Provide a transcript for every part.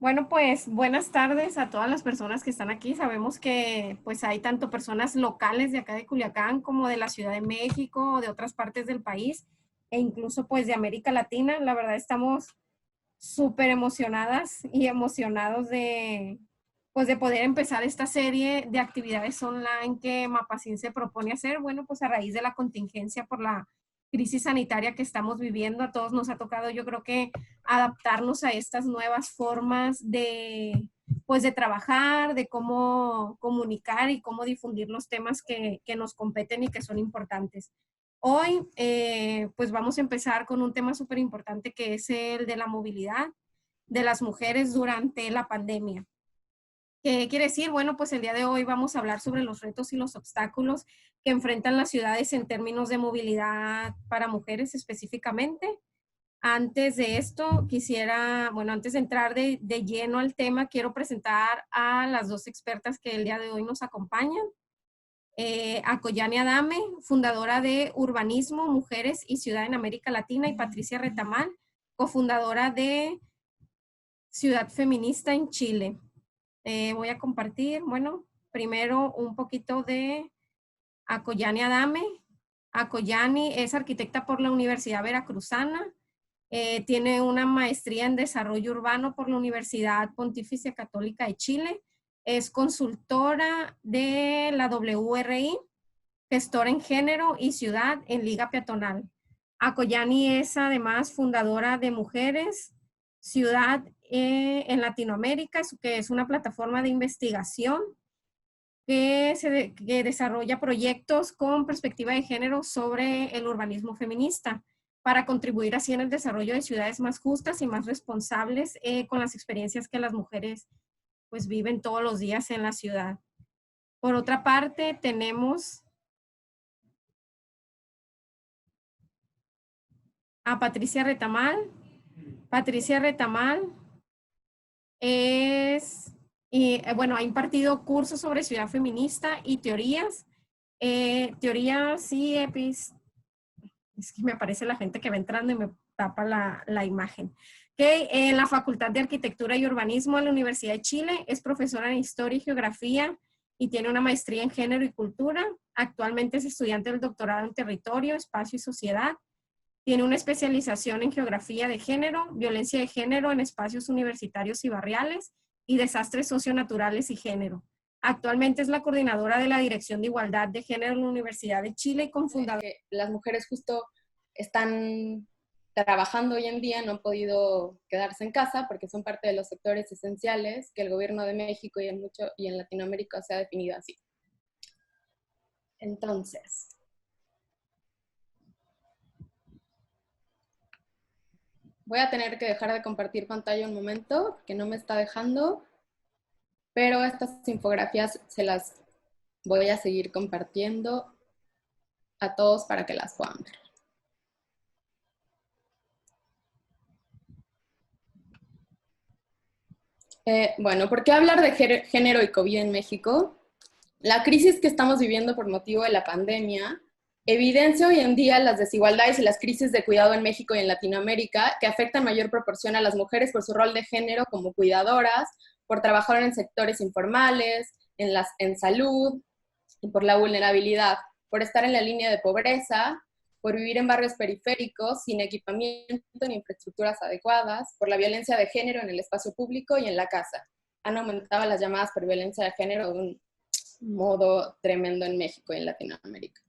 Bueno, pues buenas tardes a todas las personas que están aquí. Sabemos que pues hay tanto personas locales de acá de Culiacán como de la Ciudad de México o de otras partes del país e incluso pues de América Latina. La verdad estamos súper emocionadas y emocionados de pues de poder empezar esta serie de actividades online que Mapacín se propone hacer. Bueno, pues a raíz de la contingencia por la crisis sanitaria que estamos viviendo, a todos nos ha tocado, yo creo que adaptarnos a estas nuevas formas pues de trabajar, de cómo comunicar y cómo difundir los temas que nos competen y que son importantes. Hoy, pues vamos a empezar con un tema súper importante que es el de la movilidad de las mujeres durante la pandemia. ¿Qué quiere decir? Bueno, pues el día de hoy vamos a hablar sobre los retos y los obstáculos que enfrentan las ciudades en términos de movilidad para mujeres específicamente. Antes de esto, antes de entrar de lleno al tema, quiero presentar a las dos expertas que el día de hoy nos acompañan. A Koyani Adame, fundadora de Urbanismo, Mujeres y Ciudad en América Latina, y Patricia Retamal, cofundadora de Ciudad Feminista en Chile. Voy a compartir, bueno, primero un poquito de Koyani Adame. Koyani es arquitecta por la Universidad Veracruzana, tiene una maestría en desarrollo urbano por la Universidad Pontificia Católica de Chile, es consultora de la WRI, gestora en género y ciudad en Liga Peatonal. Koyani es además fundadora de Mujeres, Ciudad en Latinoamérica, que es una plataforma de investigación que desarrolla proyectos con perspectiva de género sobre el urbanismo feminista para contribuir así en el desarrollo de ciudades más justas y más responsables con las experiencias que las mujeres pues viven todos los días en la ciudad. Por otra parte, tenemos a Patricia Retamal. Patricia Retamal ha impartido cursos sobre ciudad feminista y teorías. Teorías y es que me aparece la gente que va entrando y me tapa la imagen. En la Facultad de Arquitectura y Urbanismo de la Universidad de Chile, es profesora en Historia y Geografía y tiene una maestría en Género y Cultura. Actualmente es estudiante del doctorado en Territorio, Espacio y Sociedad. Tiene una especialización en Geografía de Género, Violencia de Género en Espacios Universitarios y Barriales y Desastres Socionaturales y Género. Actualmente es la coordinadora de la Dirección de Igualdad de Género en la Universidad de Chile y cofundadora. Las mujeres justo están trabajando hoy en día, no han podido quedarse en casa porque son parte de los sectores esenciales que el gobierno de México y en Latinoamérica se ha definido así. Entonces, voy a tener que dejar de compartir pantalla un momento, que no me está dejando, pero estas infografías se las voy a seguir compartiendo a todos para que las puedan ver. Bueno, ¿por qué hablar de género y COVID en México? La crisis que estamos viviendo por motivo de la pandemia evidencia hoy en día las desigualdades y las crisis de cuidado en México y en Latinoamérica que afectan mayor proporción a las mujeres por su rol de género como cuidadoras, por trabajar en sectores informales, en salud y por la vulnerabilidad, por estar en la línea de pobreza, por vivir en barrios periféricos sin equipamiento ni infraestructuras adecuadas, por la violencia de género en el espacio público y en la casa. Han aumentado las llamadas por violencia de género de un modo tremendo en México y en Latinoamérica.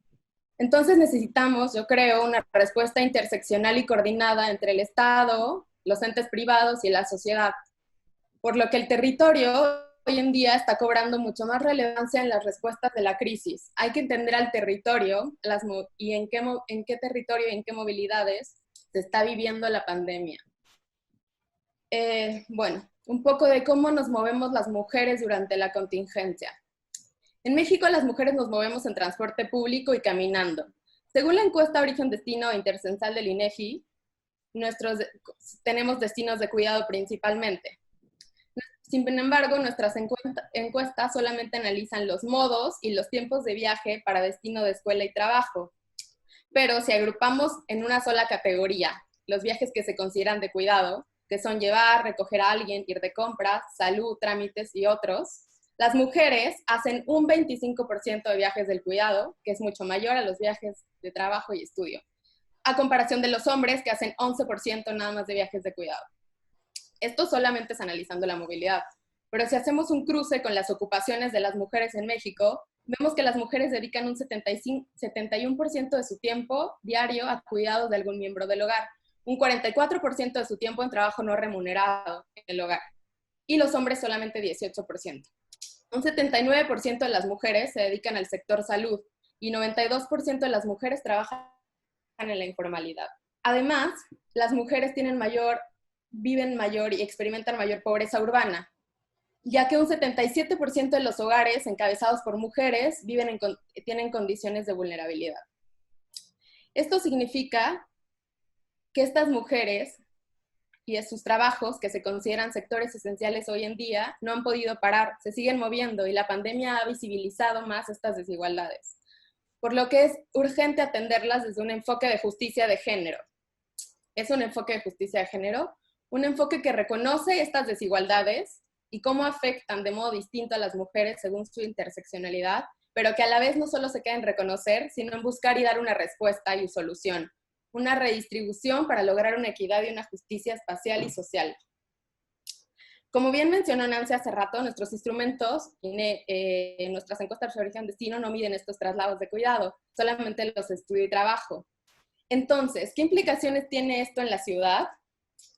Entonces necesitamos, yo creo, una respuesta interseccional y coordinada entre el Estado, los entes privados y la sociedad, por lo que el territorio hoy en día está cobrando mucho más relevancia en las respuestas de la crisis. Hay que entender al territorio y en qué territorio y en qué movilidades se está viviendo la pandemia. Bueno, un poco de cómo nos movemos las mujeres durante la contingencia. En México las mujeres nos movemos en transporte público y caminando. Según la encuesta Origen-Destino Intercensal del INEGI, tenemos destinos de cuidado principalmente. Sin embargo, nuestras encuestas solamente analizan los modos y los tiempos de viaje para destino de escuela y trabajo. Pero si agrupamos en una sola categoría los viajes que se consideran de cuidado, que son llevar, recoger a alguien, ir de compras, salud, trámites y otros, las mujeres hacen un 25% de viajes del cuidado, que es mucho mayor a los viajes de trabajo y estudio, a comparación de los hombres, que hacen 11% nada más de viajes de cuidado. Esto solamente es analizando la movilidad, pero si hacemos un cruce con las ocupaciones de las mujeres en México, vemos que las mujeres dedican un 71% de su tiempo diario a cuidados de algún miembro del hogar, un 44% de su tiempo en trabajo no remunerado en el hogar, y los hombres solamente 18%. Un 79% de las mujeres se dedican al sector salud y 92% de las mujeres trabajan en la informalidad. Además, las mujeres viven mayor y experimentan mayor pobreza urbana, ya que un 77% de los hogares encabezados por mujeres tienen condiciones de vulnerabilidad. Esto significa que estas mujeres y sus trabajos, que se consideran sectores esenciales hoy en día, no han podido parar, se siguen moviendo y la pandemia ha visibilizado más estas desigualdades, por lo que es urgente atenderlas desde un enfoque de justicia de género. Es un enfoque de justicia de género, un enfoque que reconoce estas desigualdades y cómo afectan de modo distinto a las mujeres según su interseccionalidad, pero que a la vez no solo se queda en reconocer, sino en buscar y dar una respuesta y solución, una redistribución para lograr una equidad y una justicia espacial y social. Como bien mencionó Nancy hace rato, nuestros instrumentos, nuestras encuestas de origen-destino no miden estos traslados de cuidado, solamente los de estudio y trabajo. Entonces, ¿qué implicaciones tiene esto en la ciudad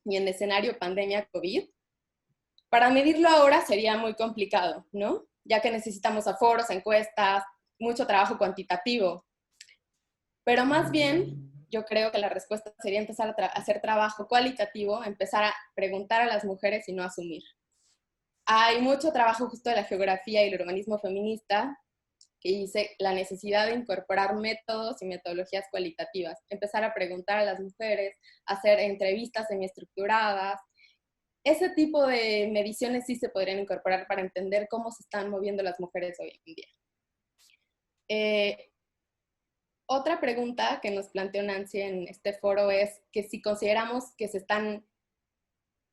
y en el escenario pandemia COVID? Para medirlo ahora sería muy complicado, ¿no? Ya que necesitamos aforos, encuestas, mucho trabajo cuantitativo. Pero más bien, yo creo que la respuesta sería empezar a hacer trabajo cualitativo, empezar a preguntar a las mujeres y no asumir. Hay mucho trabajo justo de la geografía y el urbanismo feminista que dice la necesidad de incorporar métodos y metodologías cualitativas, empezar a preguntar a las mujeres, hacer entrevistas semiestructuradas. Ese tipo de mediciones sí se podrían incorporar para entender cómo se están moviendo las mujeres hoy en día. Otra pregunta que nos planteó Nancy en este foro es que si consideramos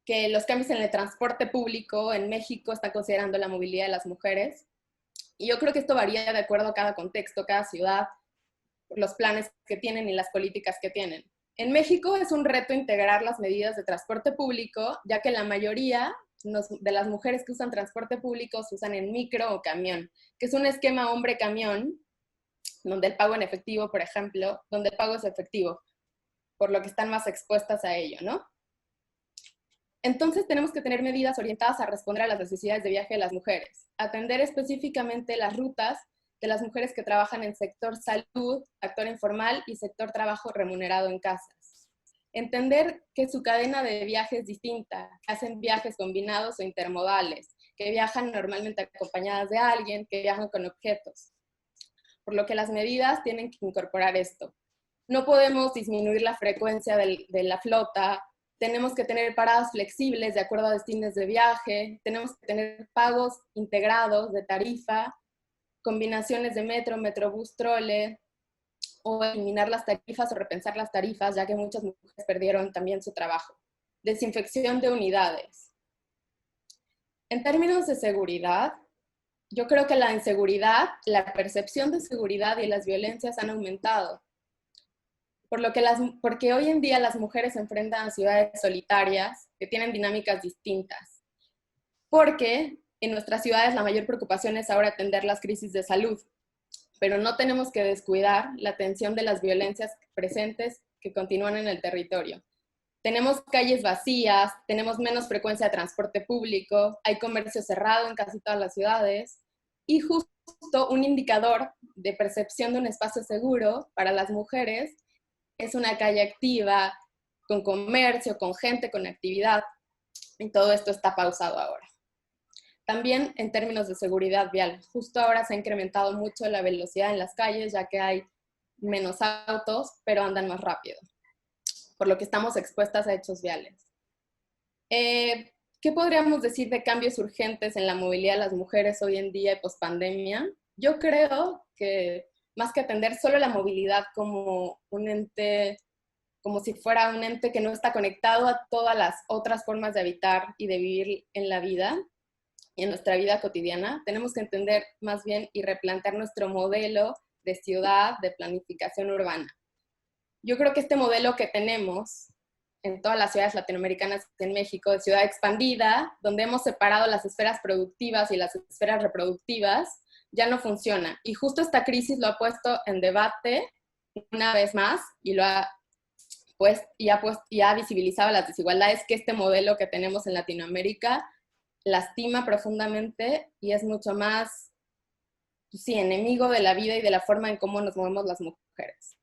que los cambios en el transporte público en México están considerando la movilidad de las mujeres. Y yo creo que esto varía de acuerdo a cada contexto, cada ciudad, los planes que tienen y las políticas que tienen. En México es un reto integrar las medidas de transporte público, ya que la mayoría de las mujeres que usan transporte público se usan en micro o camión, que es un esquema hombre-camión, donde el pago en efectivo, por ejemplo, donde el pago es efectivo, por lo que están más expuestas a ello, ¿no? Entonces tenemos que tener medidas orientadas a responder a las necesidades de viaje de las mujeres, atender específicamente las rutas de las mujeres que trabajan en sector salud, sector informal y sector trabajo remunerado en casas. Entender que su cadena de viaje es distinta, hacen viajes combinados o intermodales, que viajan normalmente acompañadas de alguien, que viajan con objetos. Por lo que las medidas tienen que incorporar esto. No podemos disminuir la frecuencia de la flota, tenemos que tener paradas flexibles de acuerdo a destinos de viaje, tenemos que tener pagos integrados de tarifa, combinaciones de metro, metrobús, trole, o eliminar las tarifas o repensar las tarifas, ya que muchas mujeres perdieron también su trabajo. Desinfección de unidades. En términos de seguridad, yo creo que la inseguridad, la percepción de seguridad y las violencias han aumentado. Porque hoy en día las mujeres se enfrentan a ciudades solitarias que tienen dinámicas distintas. Porque en nuestras ciudades la mayor preocupación es ahora atender las crisis de salud, pero no tenemos que descuidar la atención de las violencias presentes que continúan en el territorio. Tenemos calles vacías, tenemos menos frecuencia de transporte público, hay comercio cerrado en casi todas las ciudades, y justo un indicador de percepción de un espacio seguro para las mujeres es una calle activa, con comercio, con gente, con actividad, y todo esto está pausado ahora. También en términos de seguridad vial, justo ahora se ha incrementado mucho la velocidad en las calles, ya que hay menos autos, pero andan más rápido, por lo que estamos expuestas a hechos viales. ¿Qué podríamos decir de cambios urgentes en la movilidad de las mujeres hoy en día y pospandemia? Yo creo que más que atender solo la movilidad como un ente como si fuera un ente que no está conectado a todas las otras formas de habitar y de vivir en la vida y en nuestra vida cotidiana. Tenemos que entender más bien y replantear nuestro modelo de ciudad, de planificación urbana. Yo creo que este modelo que tenemos en todas las ciudades latinoamericanas, en México, de ciudad expandida, donde hemos separado las esferas productivas y las esferas reproductivas, ya no funciona. Y justo esta crisis lo ha puesto en debate una vez más y lo ha y ha visibilizado las desigualdades que este modelo que tenemos en Latinoamérica lastima profundamente y es mucho más, sí, enemigo de la vida y de la forma en cómo nos movemos las mujeres.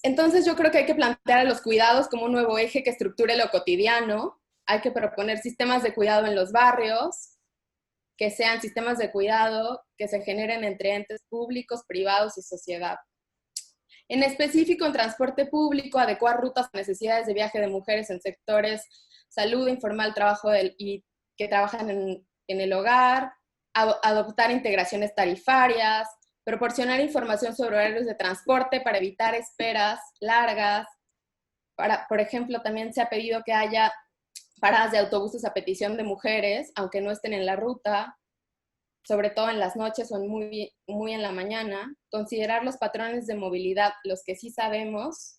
Entonces yo creo que hay que plantear a los cuidados como un nuevo eje que estructure lo cotidiano. Hay que proponer sistemas de cuidado en los barrios, que sean sistemas de cuidado que se generen entre entes públicos, privados y sociedad. En específico, en transporte público, adecuar rutas a necesidades de viaje de mujeres en sectores salud, informal, trabajo y que trabajan en el hogar, adoptar integraciones tarifarias, proporcionar información sobre horarios de transporte para evitar esperas largas. Por ejemplo, también se ha pedido que haya paradas de autobuses a petición de mujeres, aunque no estén en la ruta, sobre todo en las noches o muy en la mañana. Considerar los patrones de movilidad, los que sí sabemos.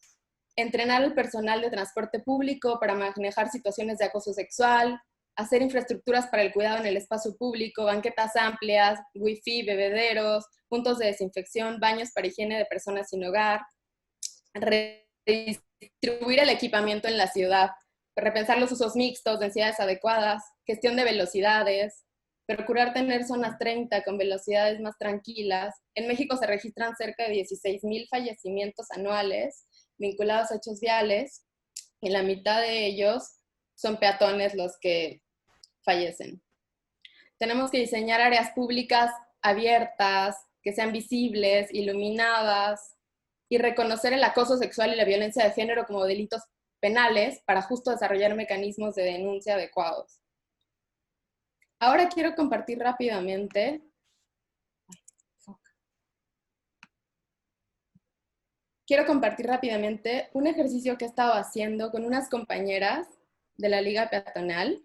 Entrenar al personal de transporte público para manejar situaciones de acoso sexual, hacer infraestructuras para el cuidado en el espacio público, banquetas amplias, wifi, bebederos, puntos de desinfección, baños para higiene de personas sin hogar, redistribuir el equipamiento en la ciudad, repensar los usos mixtos, densidades adecuadas, gestión de velocidades, procurar tener zonas 30 con velocidades más tranquilas. En México se registran cerca de 16,000 fallecimientos anuales vinculados a hechos viales, y la mitad de ellos son peatones los que fallecen. Tenemos que diseñar áreas públicas abiertas, que sean visibles, iluminadas, y reconocer el acoso sexual y la violencia de género como delitos penales para justo desarrollar mecanismos de denuncia adecuados. Ahora quiero compartir rápidamente un ejercicio que he estado haciendo con unas compañeras de la Liga Peatonal.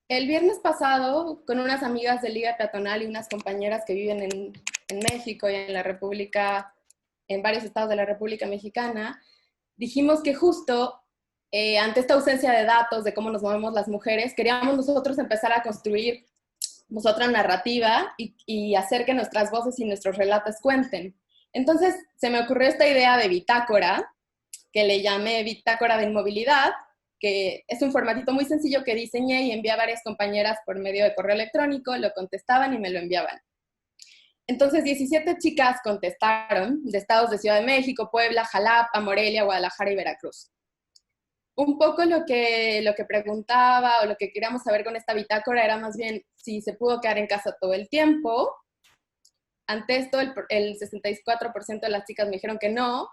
El viernes pasado, con unas amigas de Liga Peatonal y unas compañeras que viven en México y en la República, en varios estados de la República Mexicana, dijimos que justo ante esta ausencia de datos de cómo nos movemos las mujeres, queríamos nosotros empezar a construir otra narrativa y hacer que nuestras voces y nuestros relatos cuenten. Entonces se me ocurrió esta idea de bitácora, que le llamé Bitácora de Inmovilidad, que es un formatito muy sencillo que diseñé y envié a varias compañeras por medio de correo electrónico, lo contestaban y me lo enviaban. Entonces 17 chicas contestaron de estados de Ciudad de México, Puebla, Jalapa, Morelia, Guadalajara y Veracruz. Un poco lo que preguntaba o lo que queríamos saber con esta bitácora era más bien si se pudo quedar en casa todo el tiempo. Ante esto, el 64% de las chicas me dijeron que no,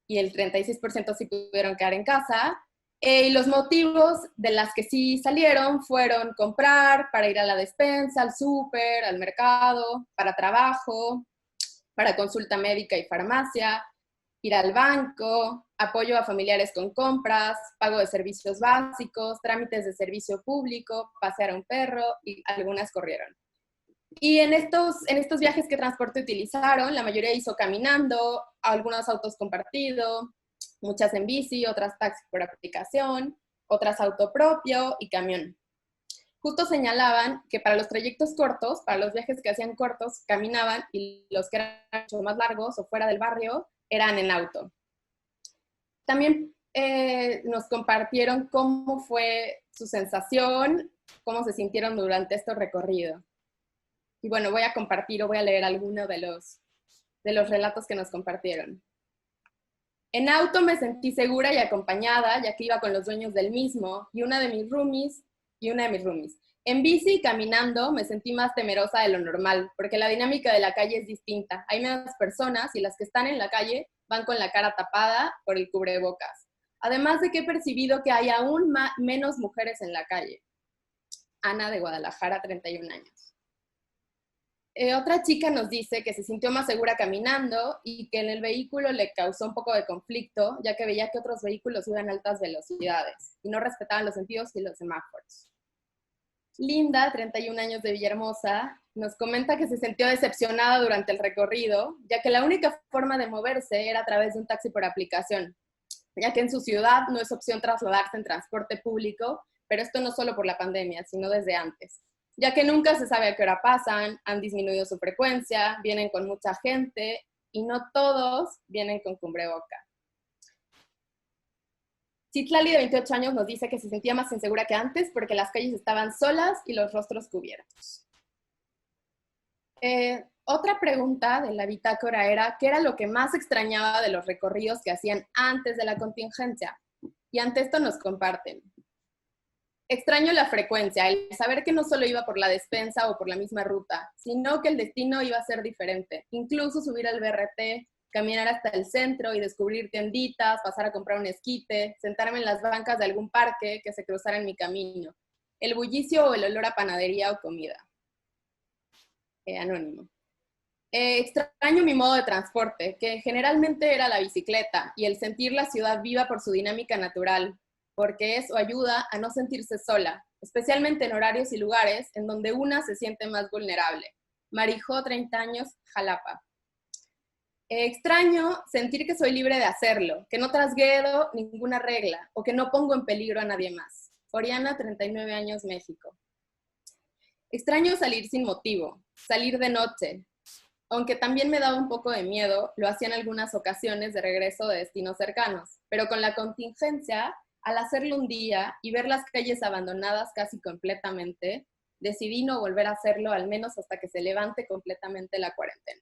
y el 36% sí pudieron quedar en casa. Y los motivos de las que sí salieron fueron comprar, para ir a la despensa, al súper, al mercado, para trabajo, para consulta médica y farmacia, ir al banco, apoyo a familiares con compras, pago de servicios básicos, trámites de servicio público, pasear a un perro, y algunas corrieron. Y en estos viajes que transporte utilizaron, la mayoría hizo caminando, algunos autos compartidos, muchas en bici, otras taxi por aplicación, otras auto propio y camión. Justo señalaban que para los trayectos cortos, para los viajes que hacían cortos, caminaban, y los que eran mucho más largos o fuera del barrio eran en auto. También nos compartieron cómo fue su sensación, cómo se sintieron durante este recorrido. Y bueno, voy a leer algunos de los relatos que nos compartieron. En auto me sentí segura y acompañada, ya que iba con los dueños del mismo y una de mis roomies. En bici y caminando me sentí más temerosa de lo normal, porque la dinámica de la calle es distinta. Hay menos personas y las que están en la calle van con la cara tapada por el cubrebocas. Además de que he percibido que hay aún menos mujeres en la calle. Ana de Guadalajara, 31 años. Otra chica nos dice que se sintió más segura caminando y que en el vehículo le causó un poco de conflicto, ya que veía que otros vehículos iban a altas velocidades y no respetaban los sentidos y los semáforos. Linda, 31 años de Villahermosa, nos comenta que se sintió decepcionada durante el recorrido, ya que la única forma de moverse era a través de un taxi por aplicación, ya que en su ciudad no es opción trasladarse en transporte público, pero esto no solo por la pandemia, sino desde antes, ya que nunca se sabe a qué hora pasan, han disminuido su frecuencia, vienen con mucha gente y no todos vienen con cubreboca. Citlali, de 28 años, nos dice que se sentía más insegura que antes porque las calles estaban solas y los rostros cubiertos. Otra pregunta de la bitácora era, ¿qué era lo que más extrañaba de los recorridos que hacían antes de la contingencia? Y ante esto nos comparten. Extraño la frecuencia, el saber que no solo iba por la despensa o por la misma ruta, sino que el destino iba a ser diferente. Incluso subir al BRT, caminar hasta el centro y descubrir tienditas, pasar a comprar un esquite, sentarme en las bancas de algún parque que se cruzara en mi camino. El bullicio o el olor a panadería o comida. Anónimo. Extraño mi modo de transporte, que generalmente era la bicicleta, y el sentir la ciudad viva por su dinámica natural, porque eso ayuda a no sentirse sola, especialmente en horarios y lugares en donde una se siente más vulnerable. Marijó, 30 años, Jalapa. Extraño sentir que soy libre de hacerlo, que no trasgredo ninguna regla o que no pongo en peligro a nadie más. Oriana, 39 años, México. Extraño salir sin motivo, salir de noche. Aunque también me daba un poco de miedo, lo hacía en algunas ocasiones de regreso de destinos cercanos. Pero con la contingencia, al hacerlo un día y ver las calles abandonadas casi completamente, decidí no volver a hacerlo, al menos hasta que se levante completamente la cuarentena.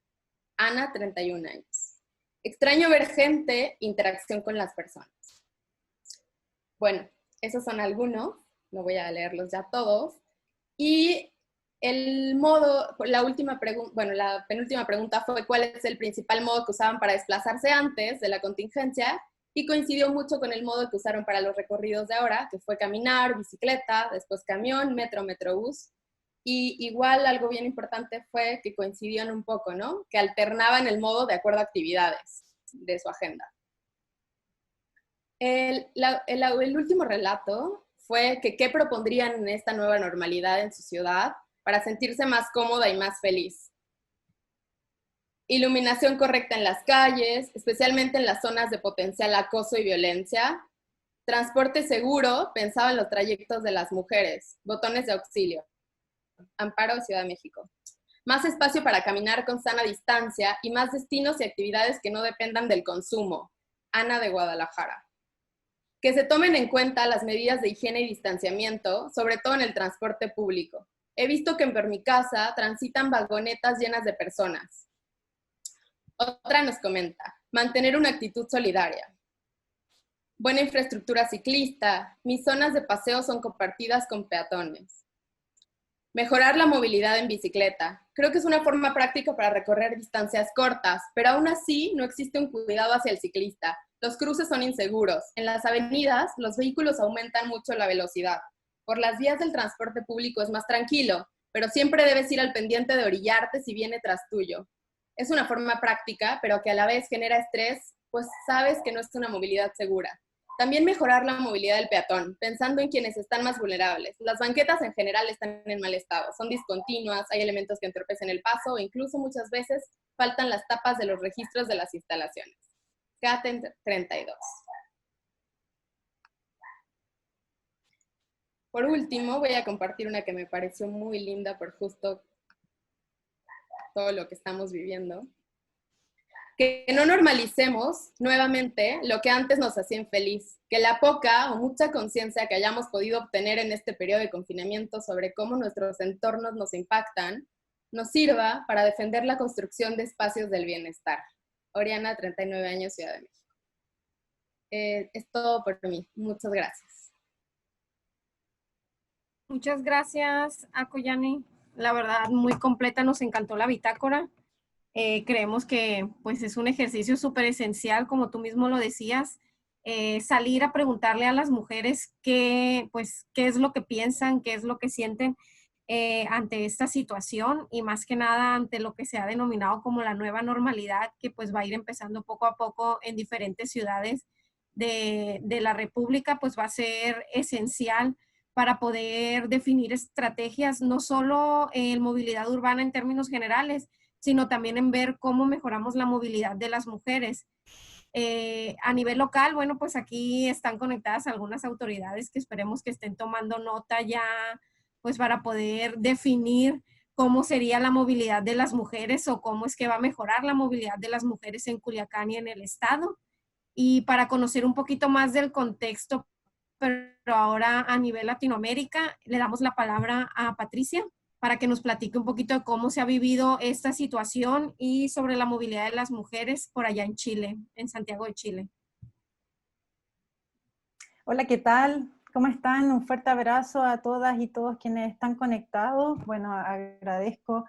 Ana, 31 años. Extraño ver gente, interacción con las personas. Bueno, esos son algunos, no voy a leerlos ya todos. Y el modo, la penúltima pregunta fue cuál es el principal modo que usaban para desplazarse antes de la contingencia, y coincidió mucho con el modo que usaron para los recorridos de ahora, que fue caminar, bicicleta, después camión, metro, metrobús. Y igual algo bien importante fue que coincidían un poco, ¿no? Que alternaban el modo de acuerdo a actividades de su agenda. El último relato fue que qué propondrían en esta nueva normalidad en su ciudad para sentirse más cómoda y más feliz. Iluminación correcta en las calles, especialmente en las zonas de potencial acoso y violencia. Transporte seguro, pensado en los trayectos de las mujeres. Botones de auxilio. Amparo, Ciudad de México. Más espacio para caminar con sana distancia y más destinos y actividades que no dependan del consumo. Ana de Guadalajara. Que se tomen en cuenta las medidas de higiene y distanciamiento, sobre todo en el transporte público. He visto que por mi casa transitan vagonetas llenas de personas. Otra nos comenta, mantener una actitud solidaria. Buena infraestructura ciclista. Mis zonas de paseo son compartidas con peatones. Mejorar la movilidad en bicicleta. Creo que es una forma práctica para recorrer distancias cortas, pero aún así no existe un cuidado hacia el ciclista. Los cruces son inseguros. En las avenidas, los vehículos aumentan mucho la velocidad. Por las vías del transporte público es más tranquilo, pero siempre debes ir al pendiente de orillarte si viene tras tuyo. Es una forma práctica, pero que a la vez genera estrés, pues sabes que no es una movilidad segura. También mejorar la movilidad del peatón, pensando en quienes están más vulnerables. Las banquetas en general están en mal estado, son discontinuas, hay elementos que entorpecen el paso e incluso muchas veces faltan las tapas de los registros de las instalaciones. Kate, 32. Por último, voy a compartir una que me pareció muy linda por justo todo lo que estamos viviendo. Que no normalicemos nuevamente lo que antes nos hacía infeliz, que la poca o mucha conciencia que hayamos podido obtener en este periodo de confinamiento sobre cómo nuestros entornos nos impactan, nos sirva para defender la construcción de espacios del bienestar. Oriana, 39 años, Ciudad de México. Es todo por mí. Muchas gracias. Muchas gracias, Akoyani. La verdad, muy completa, nos encantó la bitácora. Creemos que pues es un ejercicio súper esencial, como tú mismo lo decías, salir a preguntarle a las mujeres pues, qué es lo que piensan, qué es lo que sienten ante esta situación y más que nada ante lo que se ha denominado como la nueva normalidad, que pues va a ir empezando poco a poco en diferentes ciudades de la República, pues va a ser esencial para poder definir estrategias, no solo en movilidad urbana en términos generales, sino también en ver cómo mejoramos la movilidad de las mujeres. A nivel local, bueno, pues aquí están conectadas algunas autoridades que esperemos que estén tomando nota ya, pues para poder definir cómo sería la movilidad de las mujeres o cómo es que va a mejorar la movilidad de las mujeres en Culiacán y en el estado. Y para conocer un poquito más del contexto, pero ahora a nivel Latinoamérica, le damos la palabra a Patricia para que nos platique un poquito de cómo se ha vivido esta situación y sobre la movilidad de las mujeres por allá en Chile, en Santiago de Chile. Hola, ¿qué tal? ¿Cómo están? Un fuerte abrazo a todas y todos quienes están conectados. Bueno, agradezco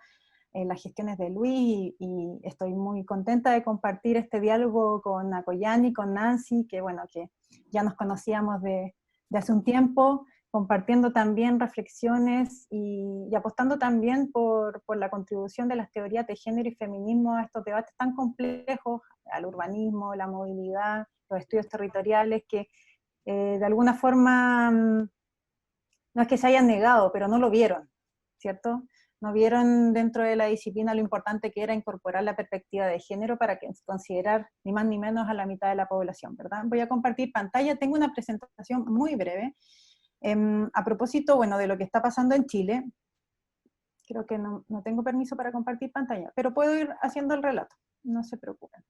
las gestiones de Luis y estoy muy contenta de compartir este diálogo con Akoyani, con Nancy, que bueno, que ya nos conocíamos de hace un tiempo, compartiendo también reflexiones y apostando también por la contribución de las teorías de género y feminismo a estos debates tan complejos, al urbanismo, la movilidad, los estudios territoriales, que de alguna forma no es que se hayan negado, pero no lo vieron, ¿cierto? No vieron dentro de la disciplina lo importante que era incorporar la perspectiva de género para considerar ni más ni menos a la mitad de la población, ¿verdad? Voy a compartir pantalla, tengo una presentación muy breve, a propósito, bueno, de lo que está pasando en Chile. Creo que no tengo permiso para compartir pantalla, pero puedo ir haciendo el relato, no se preocupen.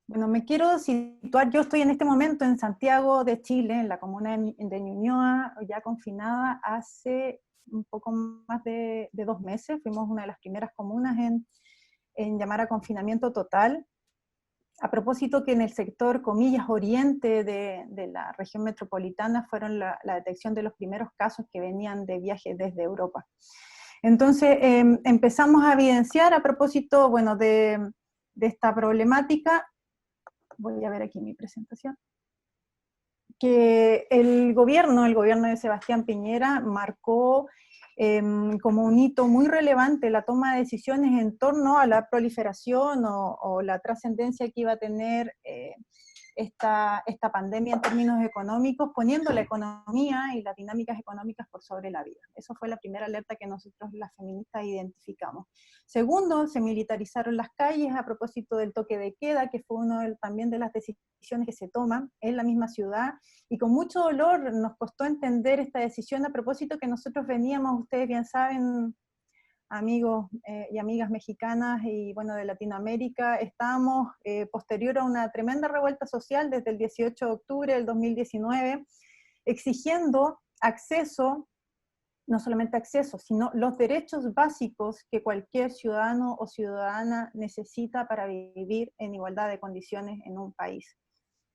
Bueno, me quiero situar, yo estoy en este momento en Santiago de Chile, en la comuna de Ñuñoa, ya confinada hace un poco más de 2 meses, fuimos una de las primeras comunas en llamar a confinamiento total, a propósito que en el sector, comillas, oriente de la región metropolitana fueron la detección de los primeros casos que venían de viajes desde Europa. Entonces empezamos a evidenciar a propósito, bueno, de esta problemática. Voy a ver aquí mi presentación, que el gobierno de Sebastián Piñera marcó como un hito muy relevante la toma de decisiones en torno a la proliferación o la trascendencia que iba a tener esta pandemia en términos económicos, poniendo la economía y las dinámicas económicas por sobre la vida. Eso fue la primera alerta que nosotros las feministas identificamos. Segundo, se militarizaron las calles a propósito del toque de queda, que fue también de las decisiones que se toman en la misma ciudad, y con mucho dolor nos costó entender esta decisión a propósito que nosotros veníamos, ustedes bien saben, amigos y amigas mexicanas y bueno, de Latinoamérica, estábamos posterior a una tremenda revuelta social desde el 18 de octubre del 2019, exigiendo acceso, no solamente acceso, sino los derechos básicos que cualquier ciudadano o ciudadana necesita para vivir en igualdad de condiciones en un país,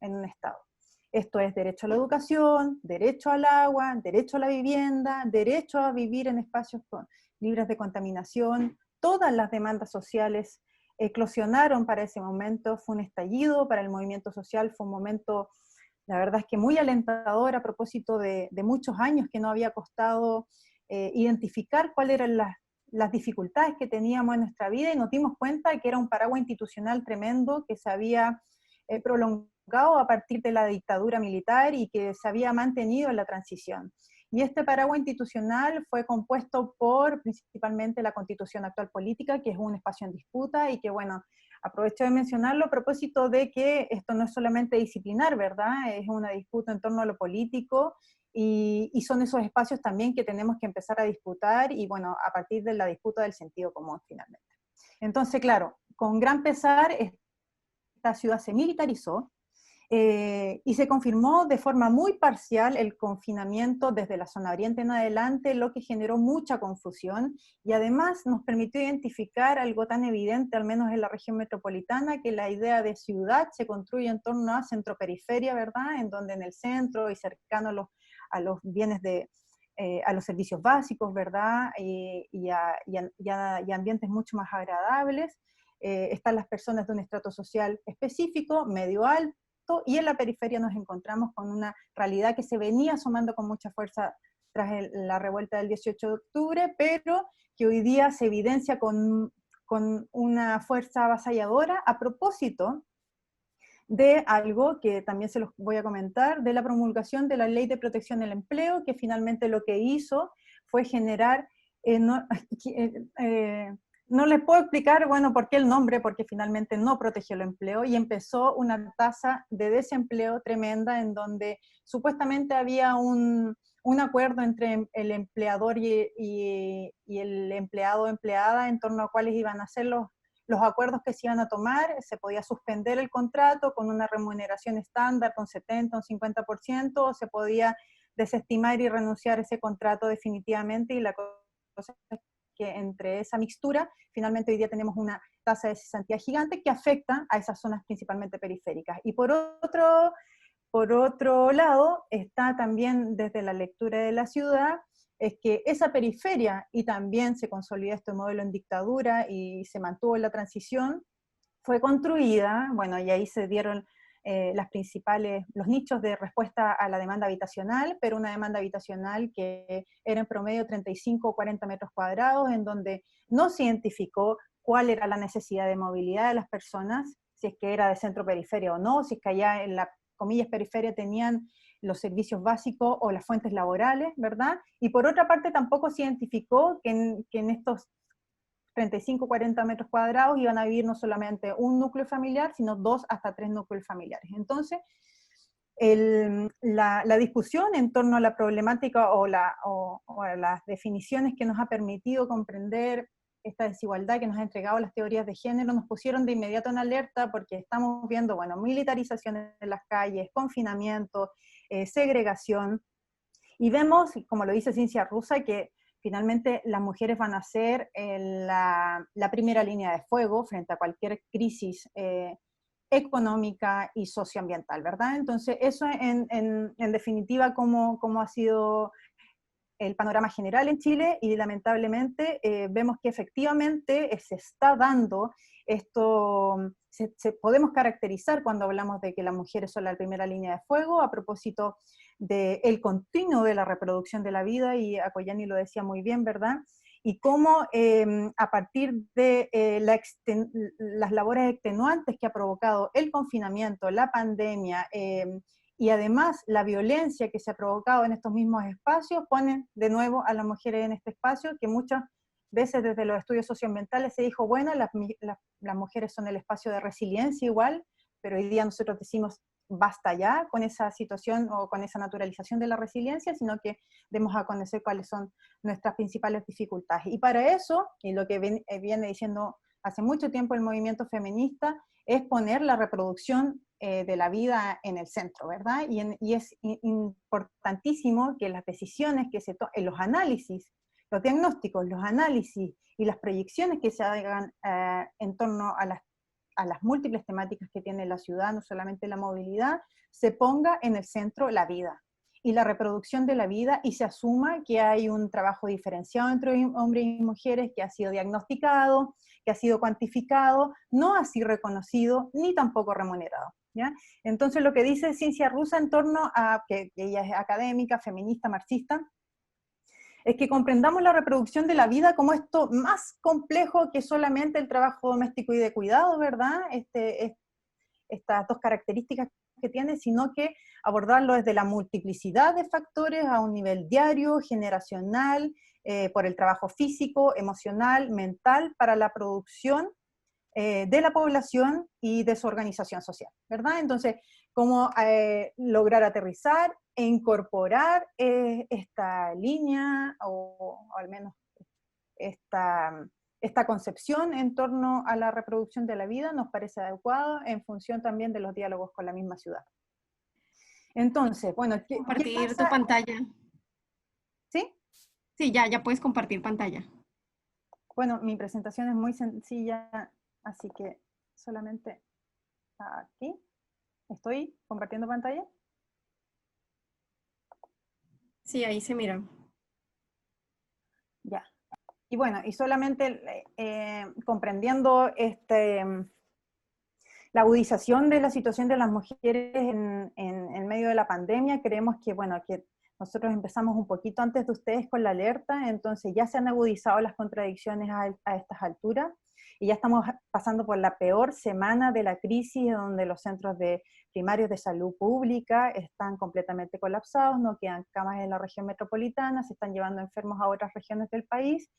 en un estado. Esto es derecho a la educación, derecho al agua, derecho a la vivienda, derecho a vivir en espacios libres de contaminación. Todas las demandas sociales eclosionaron para ese momento, fue un estallido para el movimiento social, fue un momento, la verdad es que muy alentador a propósito de muchos años que no había costado identificar cuáles eran las dificultades que teníamos en nuestra vida, y nos dimos cuenta que era un paraguas institucional tremendo que se había prolongado a partir de la dictadura militar y que se había mantenido en la transición. Y este paraguas institucional fue compuesto por principalmente la Constitución actual política, que es un espacio en disputa y que, bueno, aprovecho de mencionarlo a propósito de que esto no es solamente disciplinar, ¿verdad? Es una disputa en torno a lo político y son esos espacios también que tenemos que empezar a disputar y, bueno, a partir de la disputa del sentido común finalmente. Entonces, claro, con gran pesar, esta ciudad se militarizó, y se confirmó de forma muy parcial el confinamiento desde la zona oriente en adelante, lo que generó mucha confusión y además nos permitió identificar algo tan evidente, al menos en la región metropolitana, que la idea de ciudad se construye en torno a centro-periferia, ¿verdad? En donde en el centro y cercano a los bienes a los servicios básicos, ¿verdad? Y ambientes mucho más agradables. Están las personas de un estrato social específico, medio alto, esto, y en la periferia nos encontramos con una realidad que se venía asomando con mucha fuerza tras la revuelta del 18 de octubre, pero que hoy día se evidencia con una fuerza avasalladora a propósito de algo que también se los voy a comentar, de la promulgación de la Ley de Protección del Empleo, que finalmente lo que hizo fue generar, no les puedo explicar, bueno, por qué el nombre, porque finalmente no protegió el empleo, y empezó una tasa de desempleo tremenda, en donde supuestamente había un acuerdo entre el empleador y el empleado o empleada en torno a cuáles iban a ser los acuerdos que se iban a tomar. Se podía suspender el contrato con una remuneración estándar, con 70 o 50%, o se podía desestimar y renunciar a ese contrato definitivamente, y la cosa es que entre esa mixtura, finalmente hoy día tenemos una tasa de cesantía gigante que afecta a esas zonas principalmente periféricas. Y por otro lado, está también desde la lectura de la ciudad, es que esa periferia, y también se consolidó este modelo en dictadura y se mantuvo en la transición, fue construida, bueno, y ahí se dieron los nichos de respuesta a la demanda habitacional, pero una demanda habitacional que era en promedio 35 o 40 metros cuadrados, en donde no se identificó cuál era la necesidad de movilidad de las personas, si es que era de centro periferia o no, si es que allá en la comillas periferia tenían los servicios básicos o las fuentes laborales, ¿verdad? Y por otra parte tampoco se identificó que en estos 35, 40 metros cuadrados iban a vivir no solamente un núcleo familiar, sino 2 hasta 3 núcleos familiares. Entonces, la discusión en torno a la problemática o a las definiciones que nos ha permitido comprender esta desigualdad que nos ha entregado las teorías de género, nos pusieron de inmediato en alerta, porque estamos viendo, bueno, militarización en las calles, confinamiento, segregación, y vemos, como lo dice Ciencia Rusa, que finalmente las mujeres van a ser la primera línea de fuego frente a cualquier crisis económica y socioambiental, ¿verdad? Entonces, eso en definitiva, cómo ha sido el panorama general en Chile, y lamentablemente vemos que efectivamente se está dando esto, podemos caracterizar cuando hablamos de que las mujeres son la primera línea de fuego, a propósito del continuo de la reproducción de la vida, y Akoyani lo decía muy bien, ¿verdad? Y cómo a partir de las labores extenuantes que ha provocado el confinamiento, la pandemia, y además la violencia que se ha provocado en estos mismos espacios, ponen de nuevo a las mujeres en este espacio, que muchas veces desde los estudios socioambientales se dijo, bueno, las mujeres son el espacio de resiliencia igual, pero hoy día nosotros decimos, basta ya con esa situación o con esa naturalización de la resiliencia, sino que demos a conocer cuáles son nuestras principales dificultades. Y para eso, y lo que viene diciendo hace mucho tiempo el movimiento feminista, es poner la reproducción de la vida en el centro, ¿verdad? Y es importantísimo que las decisiones que se tomen, los análisis, los diagnósticos, los análisis y las proyecciones que se hagan en torno a las múltiples temáticas que tiene la ciudad, no solamente la movilidad, se ponga en el centro la vida y la reproducción de la vida, y se asuma que hay un trabajo diferenciado entre hombres y mujeres que ha sido diagnosticado, que ha sido cuantificado, no así reconocido, ni tampoco remunerado, ¿ya? Entonces lo que dice Ciencia Rusa en torno a, que ella es académica, feminista, marxista, es que comprendamos la reproducción de la vida como esto más complejo que solamente el trabajo doméstico y de cuidado, ¿verdad? Estas dos características que tiene, sino que abordarlo desde la multiplicidad de factores a un nivel diario, generacional, por el trabajo físico, emocional, mental, para la producción de la población y de su organización social, ¿verdad? Entonces, cómo lograr aterrizar e incorporar esta línea, o al menos esta concepción en torno a la reproducción de la vida, nos parece adecuado en función también de los diálogos con la misma ciudad. Entonces, bueno, ¿qué Compartir tu pasa? pantalla. ¿Sí? Sí, ya puedes compartir pantalla. Bueno, mi presentación es muy sencilla, así que solamente aquí. ¿Estoy compartiendo pantalla? Sí, ahí se mira. Ya. Y bueno, y solamente comprendiendo la agudización de la situación de las mujeres en medio de la pandemia. Creemos que, bueno, que nosotros empezamos un poquito antes de ustedes con la alerta, entonces ya se han agudizado las contradicciones a estas alturas, y ya estamos pasando por la peor semana de la crisis, donde los centros primarios de salud pública están completamente colapsados, no quedan camas en la región metropolitana, se están llevando enfermos a otras regiones del país,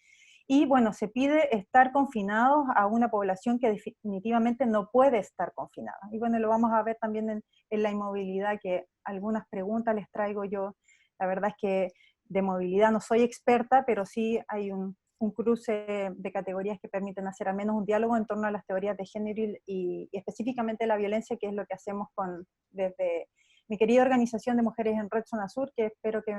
y bueno, se pide estar confinados a una población que definitivamente no puede estar confinada. Y bueno, lo vamos a ver también en la inmovilidad, que algunas preguntas les traigo yo. La verdad es que de movilidad no soy experta, pero sí hay un cruce de categorías que permiten hacer al menos un diálogo en torno a las teorías de género y específicamente la violencia, que es lo que hacemos desde mi querida organización de Mujeres en Red Zona Sur, que espero que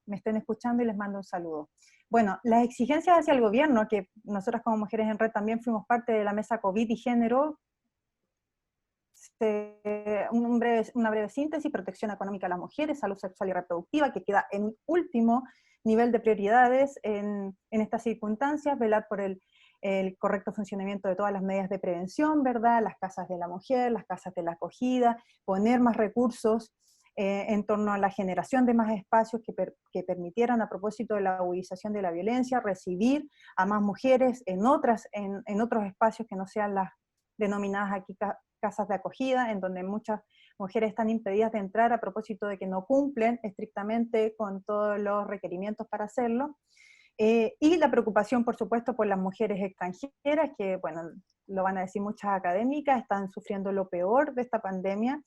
me estén escuchando y les mando un saludo. Bueno, las exigencias hacia el gobierno, que nosotras como Mujeres en Red también fuimos parte de la mesa COVID y género, una breve síntesis: protección económica a las mujeres, salud sexual y reproductiva, que queda en último nivel de prioridades en estas circunstancias, velar por el correcto funcionamiento de todas las medidas de prevención, ¿verdad? Las casas de la mujer, las casas de la acogida, poner más recursos en torno a la generación de más espacios que permitieran, a propósito de la agudización de la violencia, recibir a más mujeres en otros espacios que no sean las denominadas aquí casas de acogida, en donde muchas mujeres están impedidas de entrar a propósito de que no cumplen estrictamente con todos los requerimientos para hacerlo. Y la preocupación, por supuesto, por las mujeres extranjeras, que, bueno, lo van a decir muchas académicas, están sufriendo lo peor de esta pandemia,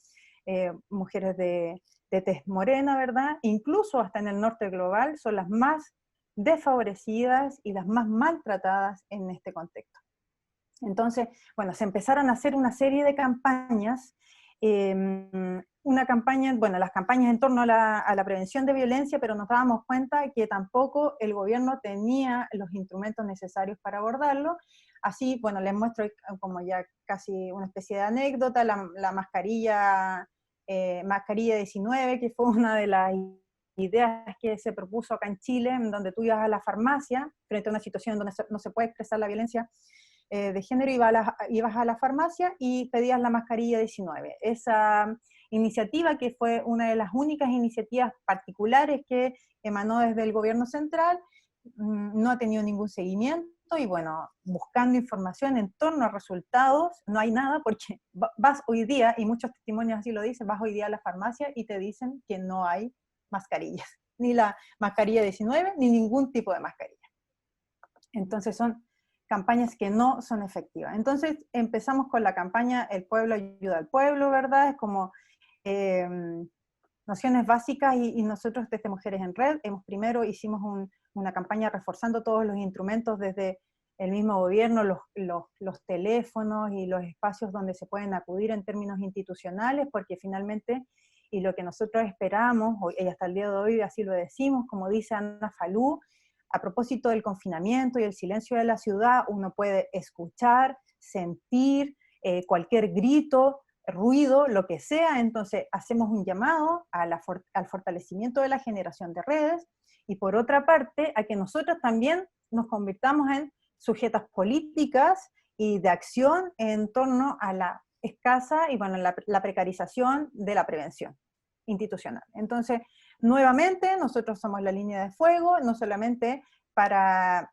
mujeres de tez morena, ¿verdad? Incluso hasta en el norte global son las más desfavorecidas y las más maltratadas en este contexto. Entonces, bueno, se empezaron a hacer una serie de campañas, las campañas en torno a la prevención de violencia, pero nos dábamos cuenta que tampoco el gobierno tenía los instrumentos necesarios para abordarlo. Así, bueno, les muestro como ya casi una especie de anécdota, la mascarilla 19, que fue una de las ideas que se propuso acá en Chile, en donde tú ibas a la farmacia, frente a una situación en donde no se puede expresar la violencia de género, ibas a la farmacia y pedías la mascarilla 19. Esa iniciativa, que fue una de las únicas iniciativas particulares que emanó desde el gobierno central, no ha tenido ningún seguimiento, y bueno, buscando información en torno a resultados, no hay nada, porque vas hoy día, y muchos testimonios así lo dicen, vas hoy día a la farmacia y te dicen que no hay mascarillas, ni la mascarilla 19, ni ningún tipo de mascarilla. Entonces son campañas que no son efectivas. Entonces empezamos con la campaña El pueblo ayuda al pueblo, ¿verdad? Es como nociones básicas, y nosotros desde Mujeres en Red primero hicimos una campaña reforzando todos los instrumentos desde el mismo gobierno, los teléfonos y los espacios donde se pueden acudir en términos institucionales, porque finalmente, y lo que nosotros esperamos, y hasta el día de hoy así lo decimos, como dice Ana Falú, a propósito del confinamiento y el silencio de la ciudad, uno puede escuchar, sentir cualquier grito, ruido, lo que sea. Entonces hacemos un llamado al fortalecimiento de la generación de redes, y por otra parte a que nosotros también nos convirtamos en sujetas políticas y de acción en torno a la escasa y, bueno, la precarización de la prevención institucional. Entonces, nuevamente, nosotros somos la línea de fuego, no solamente para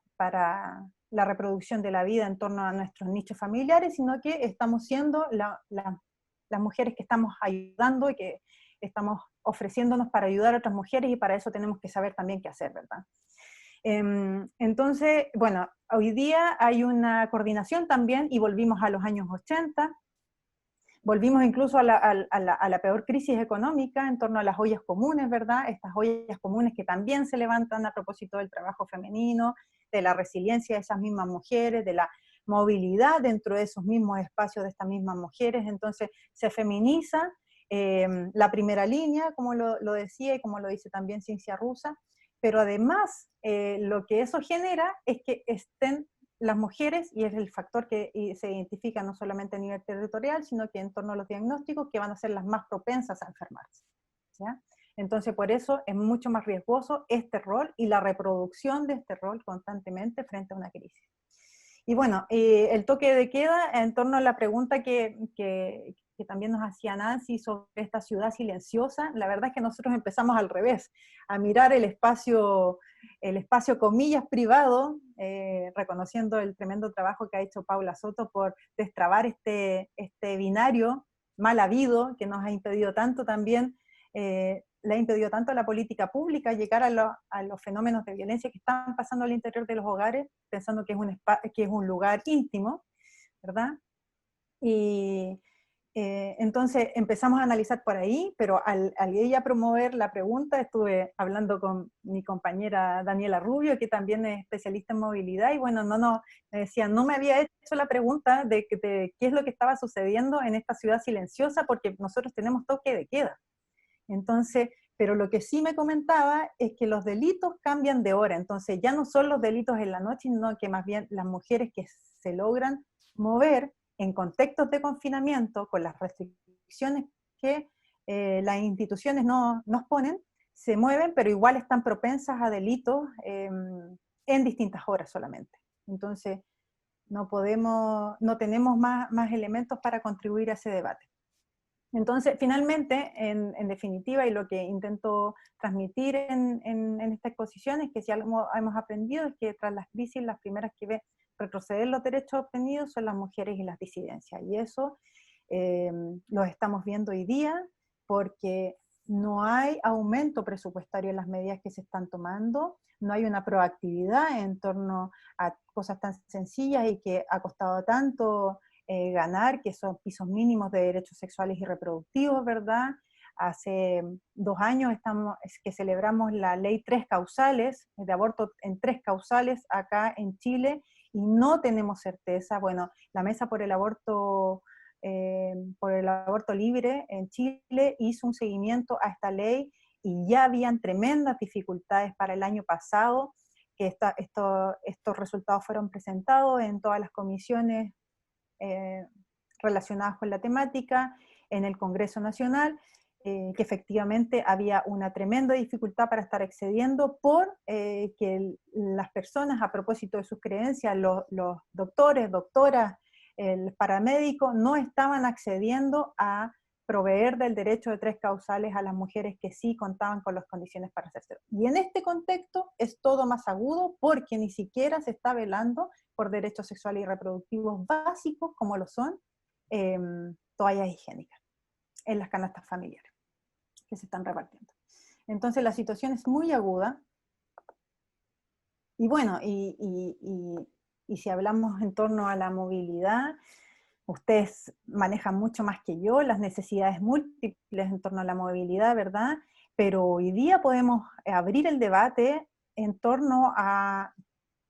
la reproducción de la vida en torno a nuestros nichos familiares, sino que estamos siendo las mujeres que estamos ayudando y que estamos ofreciéndonos para ayudar a otras mujeres, y para eso tenemos que saber también qué hacer, ¿verdad? Entonces, bueno, hoy día hay una coordinación también, y volvimos a los años 80, volvimos incluso a la peor crisis económica en torno a las ollas comunes, ¿verdad? Estas ollas comunes que también se levantan a propósito del trabajo femenino, de la resiliencia de esas mismas mujeres, de la movilidad dentro de esos mismos espacios de estas mismas mujeres. Entonces se feminiza la primera línea, como lo decía y como lo dice también Ciencia Rusa, pero además lo que eso genera es que estén las mujeres, y es el factor que se identifica no solamente a nivel territorial, sino que en torno a los diagnósticos, que van a ser las más propensas a enfermarse, ¿ya? Entonces, por eso es mucho más riesgoso este rol y la reproducción de este rol constantemente frente a una crisis. Y bueno, el toque de queda, en torno a la pregunta que también nos hacía Nancy sobre esta ciudad silenciosa, la verdad es que nosotros empezamos al revés, a mirar el espacio comillas privado, reconociendo el tremendo trabajo que ha hecho Paula Soto por destrabar este binario mal habido que nos ha impedido tanto también, le ha impedido tanto a la política pública llegar a los fenómenos de violencia que están pasando al interior de los hogares, pensando que es un lugar íntimo, ¿verdad? Y entonces empezamos a analizar por ahí, pero al ella promover la pregunta, estuve hablando con mi compañera Daniela Rubio, que también es especialista en movilidad, y bueno, me decía, no me había hecho la pregunta de qué es lo que estaba sucediendo en esta ciudad silenciosa, porque nosotros tenemos toque de queda. Entonces, pero lo que sí me comentaba es que los delitos cambian de hora, entonces ya no son los delitos en la noche, sino que más bien las mujeres que se logran mover en contextos de confinamiento, con las restricciones que las instituciones nos ponen, se mueven, pero igual están propensas a delitos en distintas horas solamente. Entonces, no tenemos más elementos para contribuir a ese debate. Entonces, finalmente, en definitiva, y lo que intento transmitir en esta exposición es que si algo hemos aprendido es que tras las crisis, las primeras que ve retroceder los derechos obtenidos son las mujeres y las disidencias. Y eso lo estamos viendo hoy día porque no hay aumento presupuestario en las medidas que se están tomando, no hay una proactividad en torno a cosas tan sencillas y que ha costado tanto ganar, que son pisos mínimos de derechos sexuales y reproductivos, ¿verdad? Hace 2 años es que celebramos la ley 3 causales, de aborto en 3 causales acá en Chile, y no tenemos certeza. Bueno, la Mesa por el Aborto Libre en Chile hizo un seguimiento a esta ley, y ya habían tremendas dificultades para el año pasado, que estos resultados fueron presentados en todas las comisiones relacionadas con la temática, en el Congreso Nacional, que efectivamente había una tremenda dificultad para estar accediendo por que las personas, a propósito de sus creencias, los doctores, doctoras, el paramédico, no estaban accediendo a proveer del derecho de 3 causales a las mujeres que sí contaban con las condiciones para hacerlo. Y en este contexto es todo más agudo porque ni siquiera se está velando por derechos sexuales y reproductivos básicos como lo son toallas higiénicas en las canastas familiares que se están repartiendo. Entonces la situación es muy aguda. Y bueno, y si hablamos en torno a la movilidad, ustedes manejan mucho más que yo las necesidades múltiples en torno a la movilidad, ¿verdad? Pero hoy día podemos abrir el debate en torno a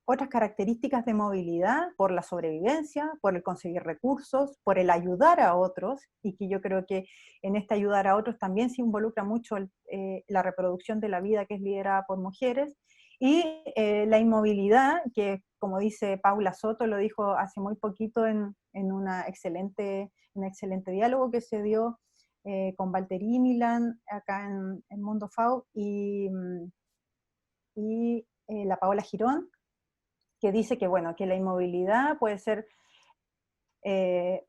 otras características de movilidad, por la sobrevivencia, por el conseguir recursos, por el ayudar a otros, y que yo creo que en este ayudar a otros también se involucra mucho la reproducción de la vida que es liderada por mujeres, y la inmovilidad, que como dice Paula Soto, lo dijo hace muy poquito en un excelente diálogo que se dio con Valtteri Milan acá en Mundo FAO, y la Paola Girón, que dice que, bueno, que la inmovilidad puede ser,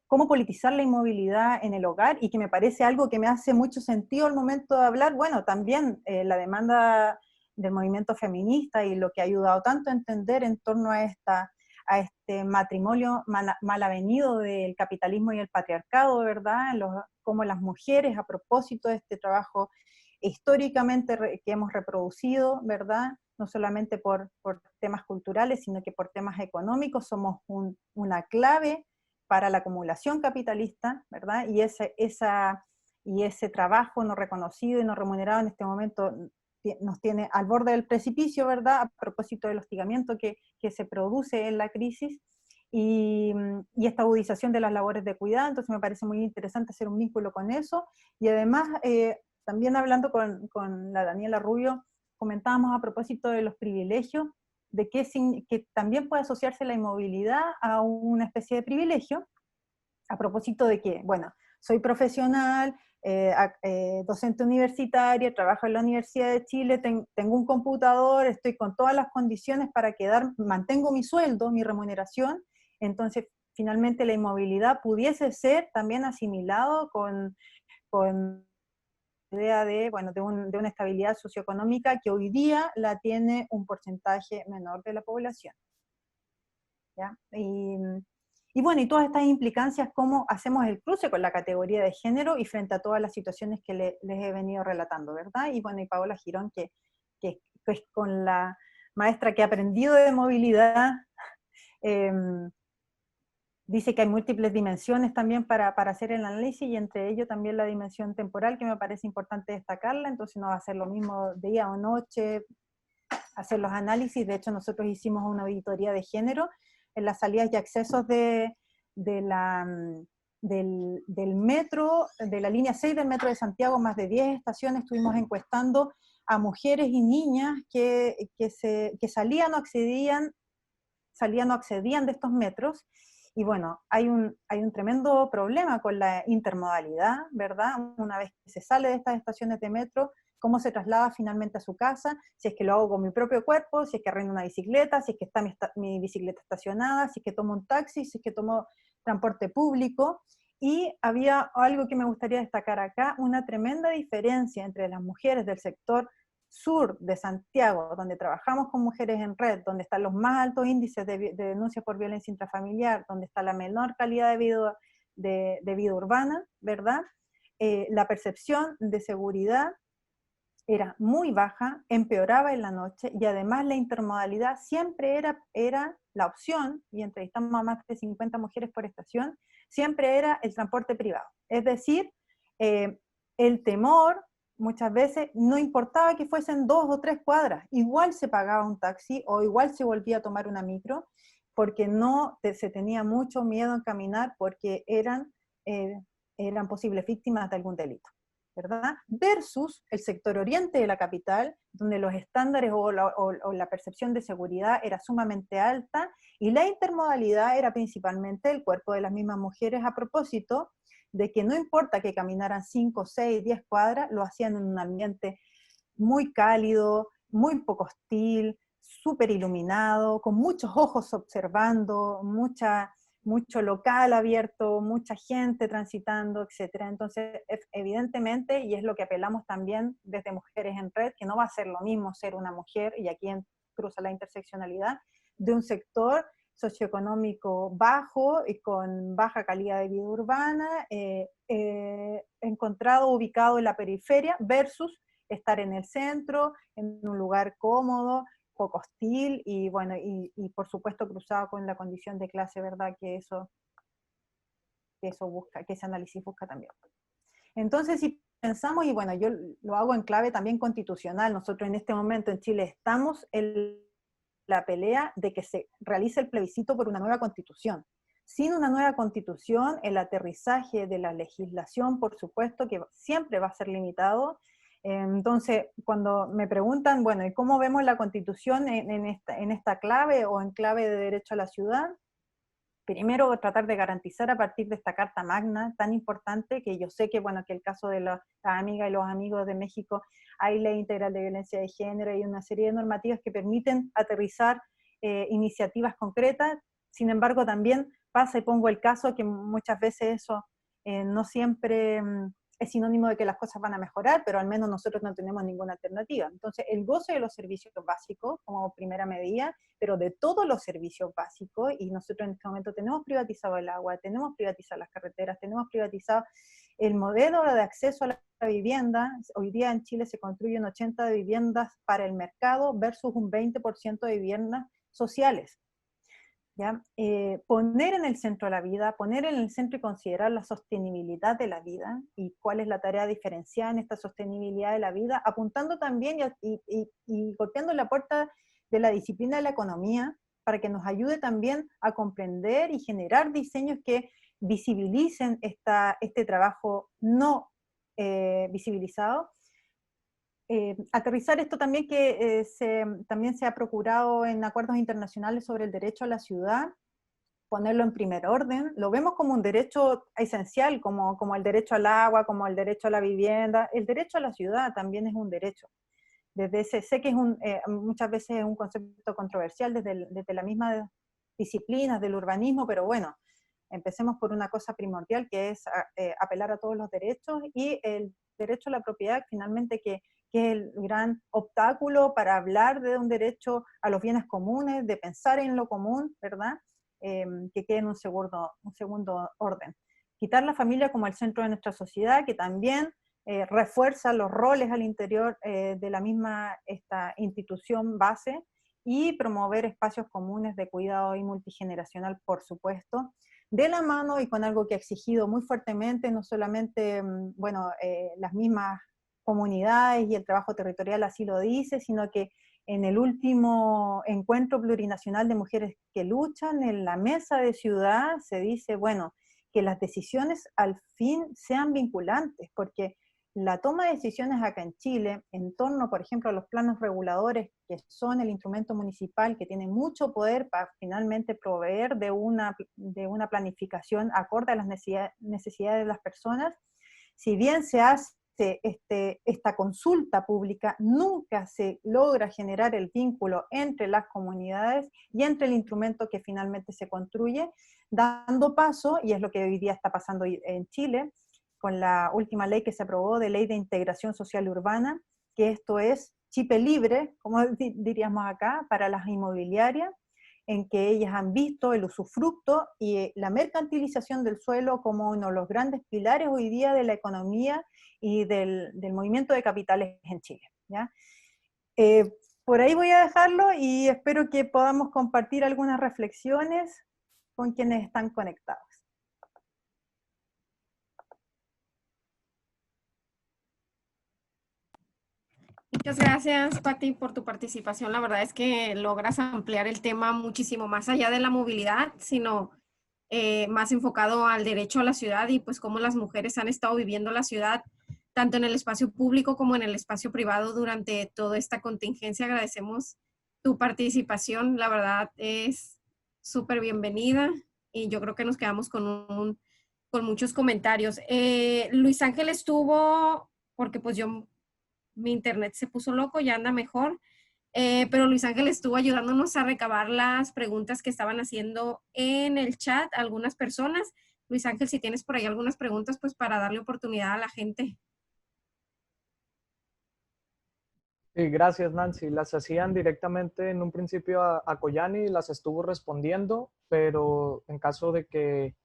cómo politizar la inmovilidad en el hogar, y que me parece algo que me hace mucho sentido al momento de hablar, bueno, también la demanda del movimiento feminista y lo que ha ayudado tanto a entender en torno a este matrimonio mal avenido del capitalismo y el patriarcado, ¿verdad? Cómo las mujeres, a propósito de este trabajo históricamente que hemos reproducido, ¿verdad? No solamente por temas culturales, sino que por temas económicos, somos una clave para la acumulación capitalista, ¿verdad? Y ese trabajo no reconocido y no remunerado en este momento nos tiene al borde del precipicio, ¿verdad? A propósito del hostigamiento que se produce en la crisis, y esta agudización de las labores de cuidado. Entonces me parece muy interesante hacer un vínculo con eso, y además también hablando con la Daniela Rubio, comentábamos a propósito de los privilegios, de que también puede asociarse la inmovilidad a una especie de privilegio, a propósito de que, bueno, soy profesional, docente universitaria, trabajo en la Universidad de Chile, tengo un computador, estoy con todas las condiciones para mantengo mi sueldo, mi remuneración, Entonces, finalmente la inmovilidad pudiese ser también asimilado con la idea de, bueno, de una estabilidad socioeconómica que hoy día la tiene un porcentaje menor de la población. ¿Ya? Y bueno, y todas estas implicancias, cómo hacemos el cruce con la categoría de género y frente a todas las situaciones que les he venido relatando, ¿verdad? Y bueno, y Paola Girón, que es con la maestra que ha aprendido de movilidad, dice que hay múltiples dimensiones también para hacer el análisis, y entre ello también la dimensión temporal, que me parece importante destacarla. Entonces no va a ser lo mismo día o noche hacer los análisis. De hecho, nosotros hicimos una auditoría de género en las salidas y accesos del metro, de la línea 6 del metro de Santiago, más de 10 estaciones, estuvimos encuestando a mujeres y niñas que salían o accedían de estos metros. Y bueno, hay un tremendo problema con la intermodalidad, ¿verdad? Una vez que se sale de estas estaciones de metro, cómo se traslada finalmente a su casa, si es que lo hago con mi propio cuerpo, si es que arrendo una bicicleta, si es que está mi bicicleta estacionada, si es que tomo un taxi, si es que tomo transporte público. Y había algo que me gustaría destacar acá, una tremenda diferencia entre las mujeres del sector sur de Santiago, donde trabajamos con mujeres en red, donde están los más altos índices de denuncias por violencia intrafamiliar, donde está la menor calidad de vida urbana, ¿verdad? La percepción de seguridad era muy baja, empeoraba en la noche, y además la intermodalidad siempre era la opción, y entrevistamos a más de 50 mujeres por estación, siempre era el transporte privado. Es decir, el temor muchas veces no importaba que fuesen 2 o 3 cuadras, igual se pagaba un taxi o igual se volvía a tomar una micro, porque se tenía mucho miedo en caminar, porque eran posibles víctimas de algún delito, ¿verdad? Versus el sector oriente de la capital, donde los estándares o la percepción de seguridad era sumamente alta, y la intermodalidad era principalmente el cuerpo de las mismas mujeres, a propósito de que no importa que caminaran 5, 6, 10 cuadras, lo hacían en un ambiente muy cálido, muy poco hostil, súper iluminado, con muchos ojos observando, mucho local abierto, mucha gente transitando, etcétera. Entonces, evidentemente, y es lo que apelamos también desde Mujeres en Red, que no va a ser lo mismo ser una mujer, y aquí cruza la interseccionalidad, de un sector socioeconómico bajo y con baja calidad de vida urbana, encontrado, ubicado en la periferia, versus estar en el centro, en un lugar cómodo, poco hostil, y bueno, y por supuesto cruzado con la condición de clase, ¿verdad? Que eso busca, que ese análisis busca también. Entonces, si pensamos, y bueno, yo lo hago en clave también constitucional, nosotros en este momento en Chile estamos en la pelea de que se realice el plebiscito por una nueva constitución. Sin una nueva constitución, el aterrizaje de la legislación, por supuesto, que siempre va a ser limitado. Entonces, cuando me preguntan, bueno, ¿y cómo vemos la Constitución en esta clave o en clave de derecho a la ciudad? Primero, tratar de garantizar a partir de esta Carta Magna tan importante, que yo sé que, bueno, que el caso de las amigas y los amigos de México, hay ley integral de violencia de género y una serie de normativas que permiten aterrizar iniciativas concretas. Sin embargo, también pasa, y pongo el caso, que muchas veces eso no siempre es sinónimo de que las cosas van a mejorar, pero al menos nosotros no tenemos ninguna alternativa. Entonces, el goce de los servicios básicos como primera medida, pero de todos los servicios básicos, y nosotros en este momento tenemos privatizado el agua, tenemos privatizado las carreteras, tenemos privatizado el modelo de acceso a la vivienda. Hoy día en Chile se construyen 80 de viviendas para el mercado versus un 20% de viviendas sociales. ¿Ya? Poner en el centro la vida, poner en el centro y considerar la sostenibilidad de la vida, y cuál es la tarea diferenciada en esta sostenibilidad de la vida, apuntando también y golpeando la puerta de la disciplina de la economía, para que nos ayude también a comprender y generar diseños que visibilicen este trabajo no visibilizado. Aterrizar esto también, que también se ha procurado en acuerdos internacionales sobre el derecho a la ciudad, ponerlo en primer orden. Lo vemos como un derecho esencial, como el derecho al agua, como el derecho a la vivienda. El derecho a la ciudad también es un derecho. Sé que muchas veces es un concepto controversial desde la misma disciplinas del urbanismo, pero bueno, empecemos por una cosa primordial, que es apelar a todos los derechos, y el derecho a la propiedad, finalmente, que es el gran obstáculo para hablar de un derecho a los bienes comunes, de pensar en lo común, ¿verdad? Que quede en un segundo orden. Quitar la familia como el centro de nuestra sociedad, que también refuerza los roles al interior de la misma esta institución base, y promover espacios comunes de cuidado y multigeneracional, por supuesto, de la mano y con algo que ha exigido muy fuertemente, no solamente, bueno, las mismas comunidades y el trabajo territorial así lo dice, sino que en el último encuentro plurinacional de mujeres que luchan, en la mesa de ciudad se dice, bueno, que las decisiones al fin sean vinculantes, porque la toma de decisiones acá en Chile, en torno, por ejemplo, a los planos reguladores, que son el instrumento municipal que tiene mucho poder para finalmente proveer de una planificación acorde a las necesidades de las personas, si bien se hace esta consulta pública, nunca se logra generar el vínculo entre las comunidades y entre el instrumento que finalmente se construye, dando paso, y es lo que hoy día está pasando en Chile, con la última ley que se aprobó de Ley de Integración Social Urbana, que esto es chipe libre, como diríamos acá, para las inmobiliarias, en que ellas han visto el usufructo y la mercantilización del suelo como uno de los grandes pilares hoy día de la economía y del movimiento de capitales en Chile, ¿ya? Por ahí voy a dejarlo y espero que podamos compartir algunas reflexiones con quienes están conectados. Muchas gracias, Pati, por tu participación. La verdad es que logras ampliar el tema muchísimo más allá de la movilidad, sino más enfocado al derecho a la ciudad y pues cómo las mujeres han estado viviendo la ciudad, tanto en el espacio público como en el espacio privado durante toda esta contingencia. Agradecemos tu participación, la verdad es súper bienvenida y yo creo que nos quedamos con muchos comentarios. Luis Ángel estuvo, porque pues mi internet se puso loco, ya anda mejor, pero Luis Ángel estuvo ayudándonos a recabar las preguntas que estaban haciendo en el chat algunas personas. Luis Ángel, si tienes por ahí algunas preguntas, pues para darle oportunidad a la gente. Sí, gracias, Nancy. Las hacían directamente en un principio a Collani y las estuvo respondiendo, pero en caso de que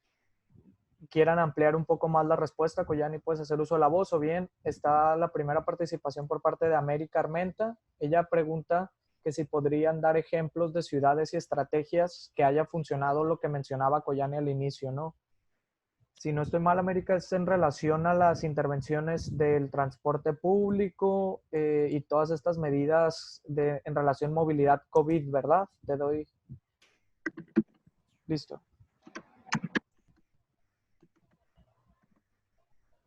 quieran ampliar un poco más la respuesta, Collani, puedes hacer uso de la voz, o bien está la primera participación por parte de América Armenta. Ella pregunta que si podrían dar ejemplos de ciudades y estrategias que haya funcionado lo que mencionaba Collani al inicio, ¿no? Si no estoy mal, América, es en relación a las intervenciones del transporte público y todas estas medidas en relación a movilidad COVID, ¿verdad? Te doy. Listo.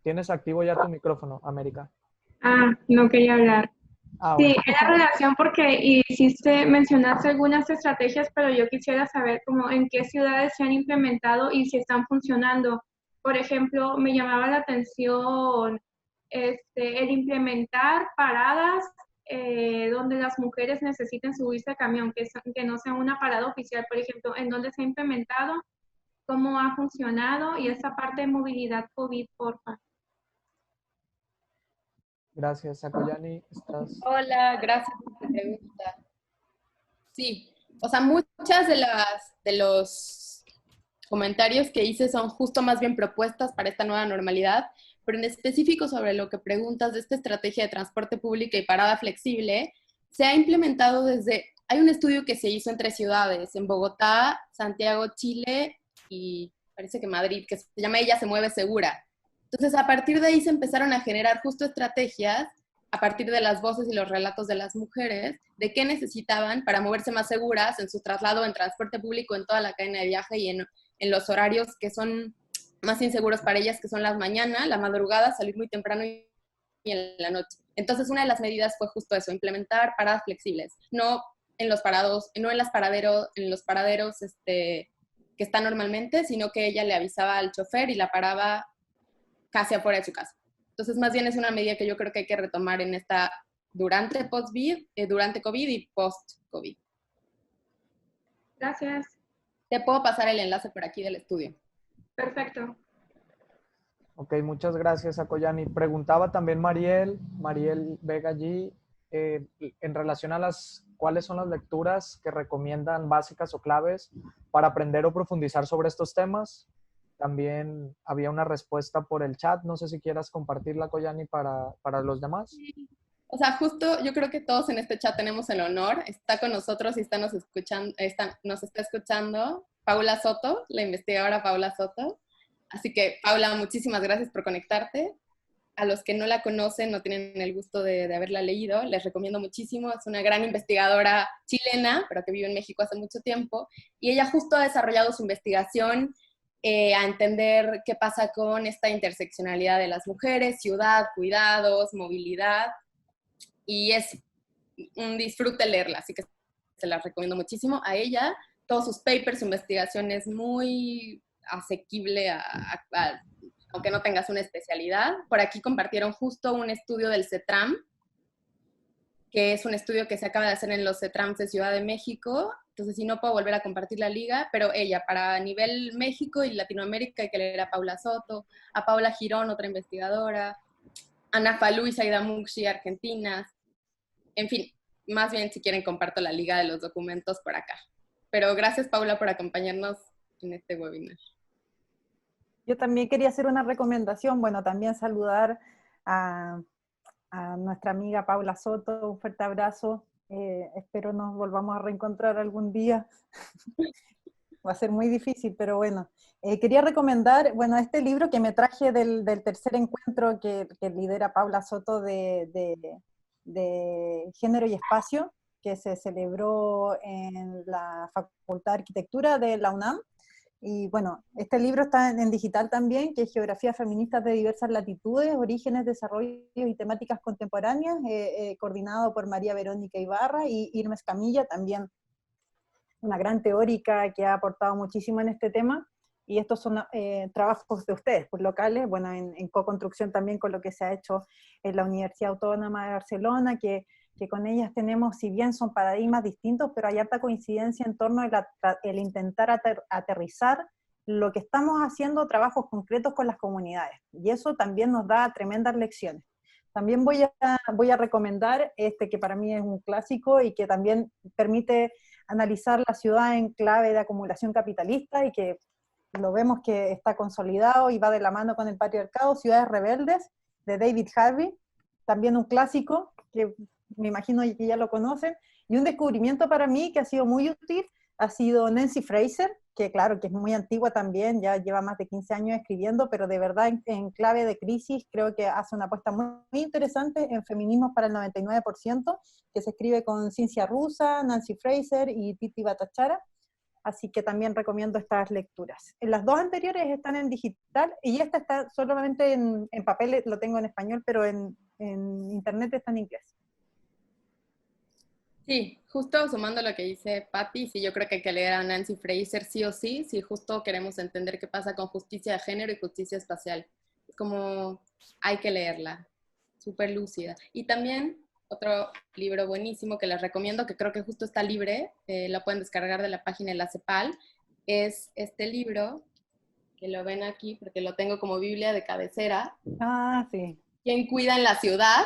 Tienes activo ya tu micrófono, América. No quería hablar. Ah, Sí, bueno. era relación porque mencionaste algunas estrategias, pero yo quisiera saber cómo, en qué ciudades se han implementado y si están funcionando. Por ejemplo, me llamaba la atención el implementar paradas donde las mujeres necesiten subirse a camión, que no sea una parada oficial, por ejemplo, en dónde se ha implementado, cómo ha funcionado y esa parte de movilidad COVID, porfa. Gracias, Acoyani. ¿Estás? Hola, gracias por tu pregunta. Sí, o sea, muchas de los comentarios que hice son justo más bien propuestas para esta nueva normalidad, pero en específico sobre lo que preguntas de esta estrategia de transporte público y parada flexible, se ha implementado hay un estudio que se hizo en 3 ciudades, en Bogotá, Santiago, Chile y parece que Madrid, que se llama Ella se mueve segura. Entonces, a partir de ahí se empezaron a generar justo estrategias a partir de las voces y los relatos de las mujeres, de qué necesitaban para moverse más seguras en su traslado en transporte público, en toda la cadena de viaje y en los horarios que son más inseguros para ellas, que son las mañanas, la madrugada, salir muy temprano y en la noche. Entonces, una de las medidas fue justo eso, implementar paradas flexibles, no en los paraderos que están normalmente, sino que ella le avisaba al chofer y la paraba casi afuera de su casa. Entonces, más bien es una medida que yo creo que hay que retomar en durante COVID y post-COVID. Gracias. Te puedo pasar el enlace por aquí del estudio. Perfecto. Ok, muchas gracias, Akoyani. Preguntaba también Mariel Vega allí, en relación a cuáles son las lecturas que recomiendan básicas o claves para aprender o profundizar sobre estos temas. También había una respuesta por el chat. No sé si quieras compartirla, Akoyani, para los demás. O sea, justo yo creo que todos en este chat tenemos el honor. Está con nosotros y nos está escuchando Paula Soto, la investigadora Paula Soto. Así que, Paula, muchísimas gracias por conectarte. A los que no la conocen, no tienen el gusto de haberla leído, les recomiendo muchísimo. Es una gran investigadora chilena, pero que vive en México hace mucho tiempo. Y ella justo ha desarrollado su investigación a entender qué pasa con esta interseccionalidad de las mujeres, ciudad, cuidados, movilidad. Y es un disfrute leerla, así que se la recomiendo muchísimo a ella. Todos sus papers, su investigación es muy asequible aunque no tengas una especialidad. Por aquí compartieron justo un estudio del CETRAM, que es un estudio que se acaba de hacer en los CETRAMs de Ciudad de México. Entonces, si no puedo volver a compartir la liga, pero ella, para nivel México y Latinoamérica, hay que leer a Paula Soto, a Paula Girón, otra investigadora, Ana Falú y Saida Mukshi, argentinas. En fin, más bien si quieren comparto la liga de los documentos por acá. Pero gracias, Paula, por acompañarnos en este webinar. Yo también quería hacer una recomendación, bueno, también saludar a nuestra amiga Paula Soto, un fuerte abrazo, espero nos volvamos a reencontrar algún día, va a ser muy difícil, pero bueno. Quería recomendar, bueno, este libro que me traje del tercer encuentro que lidera Paula Soto de Género y Espacio, que se celebró en la Facultad de Arquitectura de la UNAM. Y bueno, este libro está en digital también, que es Geografías Feministas de Diversas Latitudes, Orígenes, Desarrollos y Temáticas Contemporáneas, coordinado por María Verónica Ibarra y Irma Escamilla, también una gran teórica que ha aportado muchísimo en este tema. Y estos son trabajos de ustedes, pues locales, bueno, en co-construcción también con lo que se ha hecho en la Universidad Autónoma de Barcelona, que con ellas tenemos, si bien son paradigmas distintos, pero hay harta coincidencia en torno a el intentar aterrizar lo que estamos haciendo, trabajos concretos con las comunidades. Y eso también nos da tremendas lecciones. También voy a recomendar este que para mí es un clásico y que también permite analizar la ciudad en clave de acumulación capitalista y que lo vemos que está consolidado y va de la mano con el patriarcado, Ciudades Rebeldes, de David Harvey, también un clásico que me imagino que ya lo conocen, y un descubrimiento para mí que ha sido muy útil ha sido Nancy Fraser, que claro, que es muy antigua también, ya lleva más de 15 años escribiendo, pero de verdad en clave de crisis creo que hace una apuesta muy, muy interesante en Feminismos para el 99%, que se escribe con Ciencia Rusa, Nancy Fraser y Titi Bhattacharya, así que también recomiendo estas lecturas. Las dos anteriores están en digital, y esta está solamente en papel, lo tengo en español, pero en internet está en inglés. Sí, justo sumando lo que dice Patti, sí, yo creo que hay que leer a Nancy Fraser sí o sí, si justo queremos entender qué pasa con justicia de género y justicia espacial. Es como, hay que leerla, súper lúcida. Y también otro libro buenísimo que les recomiendo, que creo que justo está libre, lo pueden descargar de la página de la CEPAL, es este libro, que lo ven aquí porque lo tengo como Biblia de cabecera. Ah, sí. ¿Quién cuida en la ciudad?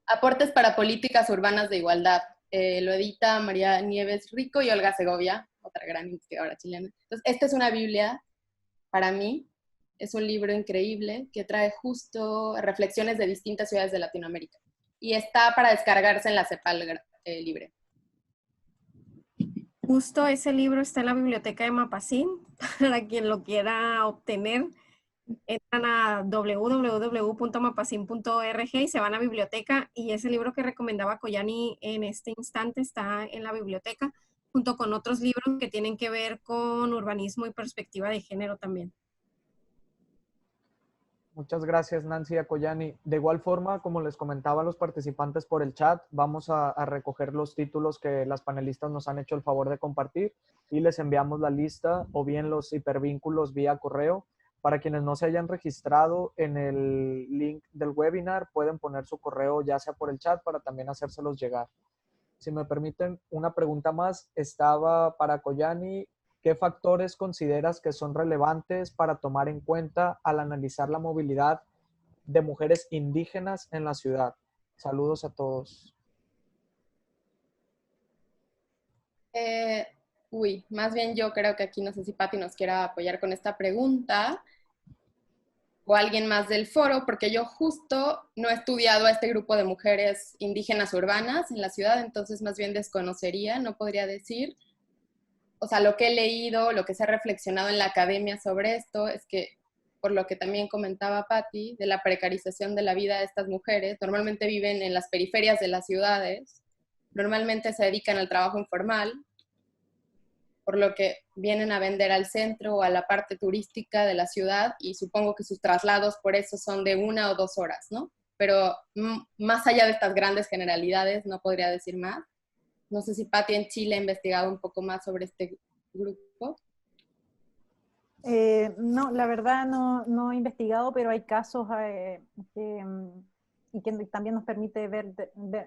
Aportes para políticas urbanas de igualdad. Lo edita María Nieves Rico y Olga Segovia, otra gran investigadora chilena. Entonces, esta es una Biblia, para mí, es un libro increíble que trae justo reflexiones de distintas ciudades de Latinoamérica. Y está para descargarse en la CEPAL libre. Justo ese libro está en la biblioteca de Mapacín, para quien lo quiera obtener. Entran a www.mapacin.org y se van a biblioteca, y ese libro que recomendaba Koyani en este instante está en la biblioteca, junto con otros libros que tienen que ver con urbanismo y perspectiva de género también. Muchas gracias, Nancy Akoyani. De igual forma, como les comentaba a los participantes por el chat, vamos a recoger los títulos que las panelistas nos han hecho el favor de compartir y les enviamos la lista o bien los hipervínculos vía correo. Para quienes no se hayan registrado en el link del webinar, pueden poner su correo ya sea por el chat para también hacérselos llegar. Si me permiten, una pregunta más. Estaba para Koyani, ¿qué factores consideras que son relevantes para tomar en cuenta al analizar la movilidad de mujeres indígenas en la ciudad? Saludos a todos. Más bien yo creo que aquí no sé si Patti nos quiera apoyar con esta pregunta o alguien más del foro, porque yo justo no he estudiado a este grupo de mujeres indígenas urbanas en la ciudad, entonces más bien desconocería, no podría decir. O sea, lo que he leído, lo que se ha reflexionado en la academia sobre esto, es que, por lo que también comentaba Patti, de la precarización de la vida de estas mujeres, normalmente viven en las periferias de las ciudades, normalmente se dedican al trabajo informal, por lo que vienen a vender al centro o a la parte turística de la ciudad y supongo que sus traslados por eso son de 1 o 2 horas, ¿no? Pero más allá de estas grandes generalidades, no podría decir más. No sé si Patti en Chile ha investigado un poco más sobre este grupo. No, la verdad no he investigado, pero hay casos y que también nos permite ver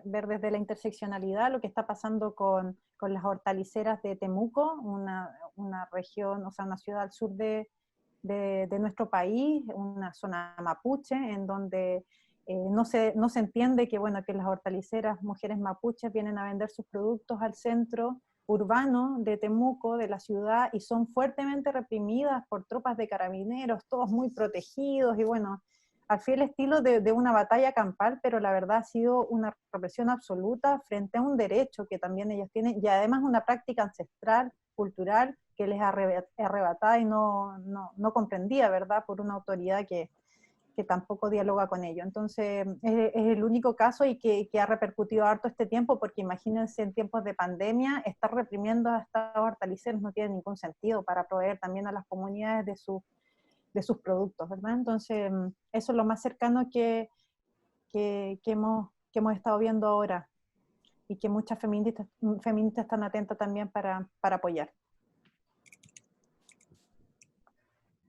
desde la interseccionalidad lo que está pasando con las hortaliceras de Temuco, una región, o sea, una ciudad al sur de nuestro país, una zona mapuche, en donde no se entiende que, bueno, que las hortaliceras, mujeres mapuches, vienen a vender sus productos al centro urbano de Temuco, de la ciudad, y son fuertemente reprimidas por tropas de carabineros, todos muy protegidos, y bueno, al fiel estilo de una batalla campal, pero la verdad ha sido una represión absoluta frente a un derecho que también ellos tienen, y además una práctica ancestral, cultural, que les arrebatada y no comprendía, ¿verdad?, por una autoridad que tampoco dialoga con ello. Entonces, es el único caso y que ha repercutido harto este tiempo, porque imagínense en tiempos de pandemia, estar reprimiendo a estos hortaliceros no tiene ningún sentido para proveer también a las comunidades de sus productos, ¿verdad? Entonces, eso es lo más cercano que hemos estado viendo ahora y que muchas feministas están atentas también para apoyar.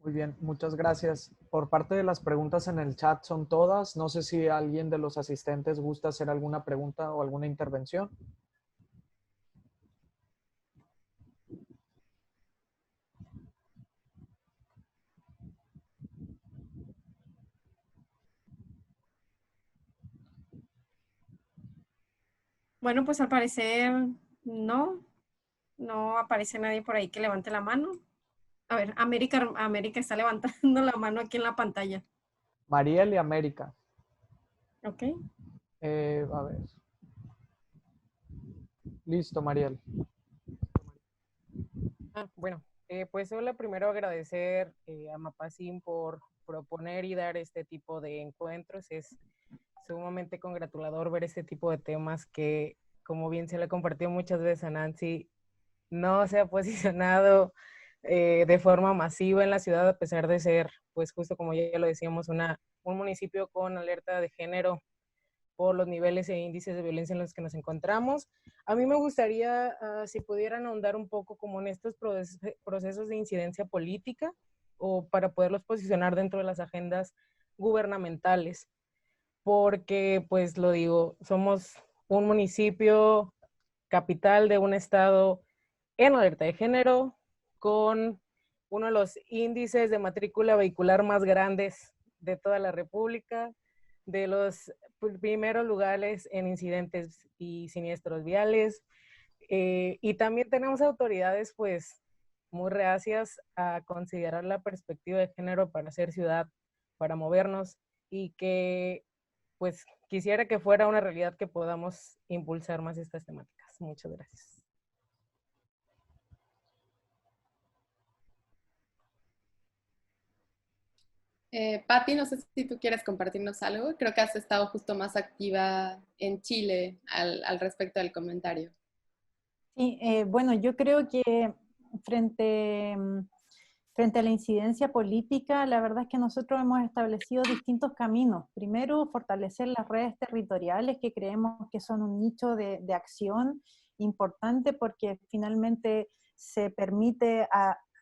Muy bien, muchas gracias. Por parte de las preguntas en el chat son todas. No sé si alguien de los asistentes gusta hacer alguna pregunta o alguna intervención. Bueno, pues al parecer no aparece nadie por ahí que levante la mano. A ver, América está levantando la mano aquí en la pantalla. Mariel y América. Ok. A ver. Listo, Mariel. Bueno, pues hola, primero agradecer a Mapacín por proponer y dar este tipo de encuentros. Es sumamente congratulador ver este tipo de temas que, como bien se le compartió muchas veces a Nancy, no se ha posicionado de forma masiva en la ciudad, a pesar de ser, pues justo como ya lo decíamos, un municipio con alerta de género por los niveles e índices de violencia en los que nos encontramos. A mí me gustaría, si pudieran ahondar un poco como en estos procesos de incidencia política o para poderlos posicionar dentro de las agendas gubernamentales, porque, pues lo digo, somos un municipio capital de un estado en alerta de género, con uno de los índices de matrícula vehicular más grandes de toda la República, de los primeros lugares en incidentes y siniestros viales, y también tenemos autoridades pues muy reacias a considerar la perspectiva de género para ser ciudad, para movernos, y que pues quisiera que fuera una realidad que podamos impulsar más estas temáticas. Muchas gracias. Patti, no sé si tú quieres compartirnos algo. Creo que has estado justo más activa en Chile al respecto del comentario. Sí, bueno, yo creo que frente a la incidencia política, la verdad es que nosotros hemos establecido distintos caminos. Primero, fortalecer las redes territoriales, que creemos que son un nicho de acción importante, porque finalmente se permite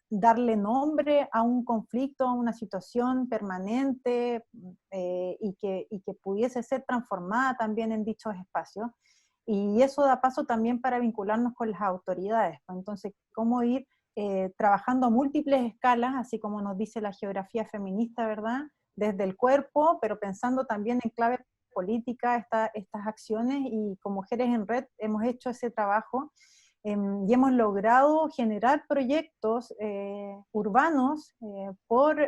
darle nombre a un conflicto, a una situación permanente, y que pudiese ser transformada también en dichos espacios. Y eso da paso también para vincularnos con las autoridades. Entonces, cómo ir trabajando a múltiples escalas, así como nos dice la geografía feminista, ¿verdad? Desde el cuerpo, pero pensando también en clave política estas acciones, y con Mujeres en Red hemos hecho ese trabajo y hemos logrado generar proyectos urbanos por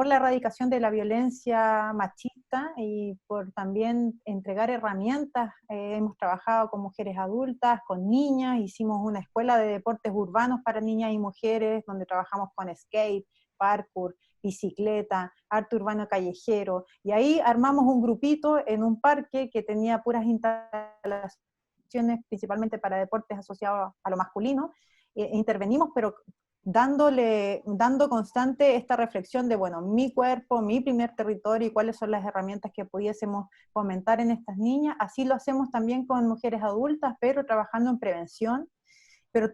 la erradicación de la violencia machista y por también entregar herramientas. Hemos trabajado con mujeres adultas, con niñas, hicimos una escuela de deportes urbanos para niñas y mujeres, donde trabajamos con skate, parkour, bicicleta, arte urbano callejero, y ahí armamos un grupito en un parque que tenía puras instalaciones principalmente para deportes asociados a lo masculino. Intervenimos, pero dando constante esta reflexión de, bueno, mi cuerpo, mi primer territorio y cuáles son las herramientas que pudiésemos fomentar en estas niñas. Así lo hacemos también con mujeres adultas, pero trabajando en prevención, pero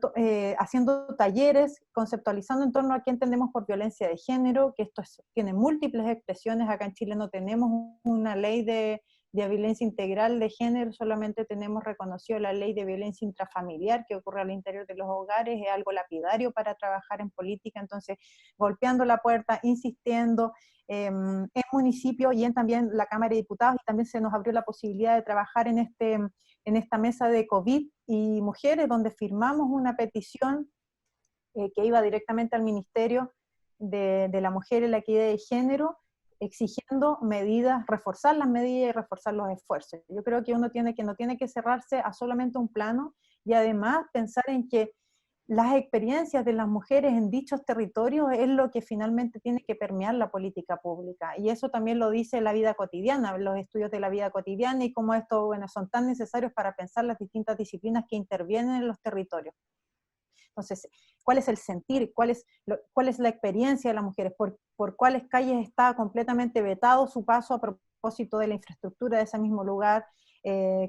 haciendo talleres, conceptualizando en torno a qué entendemos por violencia de género, que tiene múltiples expresiones. Acá en Chile no tenemos una ley de violencia integral de género, solamente tenemos reconocido la ley de violencia intrafamiliar que ocurre al interior de los hogares, es algo lapidario para trabajar en política. Entonces, golpeando la puerta, insistiendo, en municipios y en también la Cámara de Diputados, y también se nos abrió la posibilidad de trabajar en esta mesa de COVID y mujeres, donde firmamos una petición que iba directamente al Ministerio de la Mujer y la Equidad de Género, exigiendo medidas, reforzar las medidas y reforzar los esfuerzos. Yo creo que no tiene que cerrarse a solamente un plano, y además pensar en que las experiencias de las mujeres en dichos territorios es lo que finalmente tiene que permear la política pública, y eso también lo dice la vida cotidiana, los estudios de la vida cotidiana, y cómo estos, bueno, son tan necesarios para pensar las distintas disciplinas que intervienen en los territorios. Entonces, ¿cuál es el sentir? ¿Cuál es la experiencia de las mujeres? ¿Por cuáles calles está completamente vetado su paso a propósito de la infraestructura de ese mismo lugar?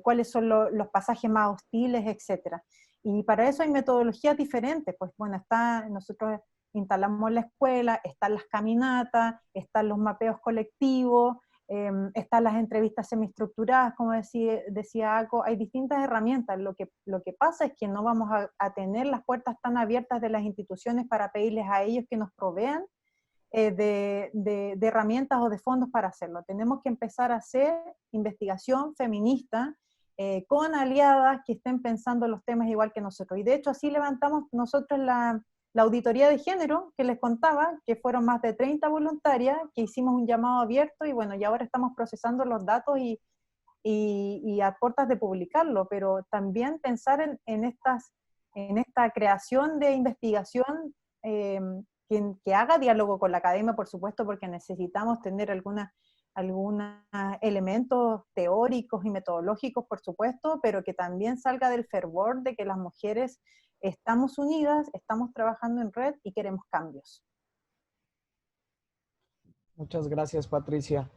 ¿Cuáles son los pasajes más hostiles, etcétera? Y para eso hay metodologías diferentes. Pues bueno, nosotros instalamos la escuela, están las caminatas, están los mapeos colectivos, están las entrevistas semiestructuradas, como decía Ako. Hay distintas herramientas. Lo que pasa es que no vamos a tener las puertas tan abiertas de las instituciones para pedirles a ellos que nos provean de herramientas o de fondos para hacerlo. Tenemos que empezar a hacer investigación feminista con aliadas que estén pensando los temas igual que nosotros. Y de hecho así levantamos nosotros la auditoría de género que les contaba, que fueron más de 30 voluntarias, que hicimos un llamado abierto, y bueno, y ahora estamos procesando los datos y a puertas de publicarlo, pero también pensar en esta creación de investigación que haga diálogo con la academia, por supuesto, porque necesitamos tener algunos elementos teóricos y metodológicos, por supuesto, pero que también salga del fervor de que las mujeres estamos unidas, estamos trabajando en red y queremos cambios. Muchas gracias, Patricia.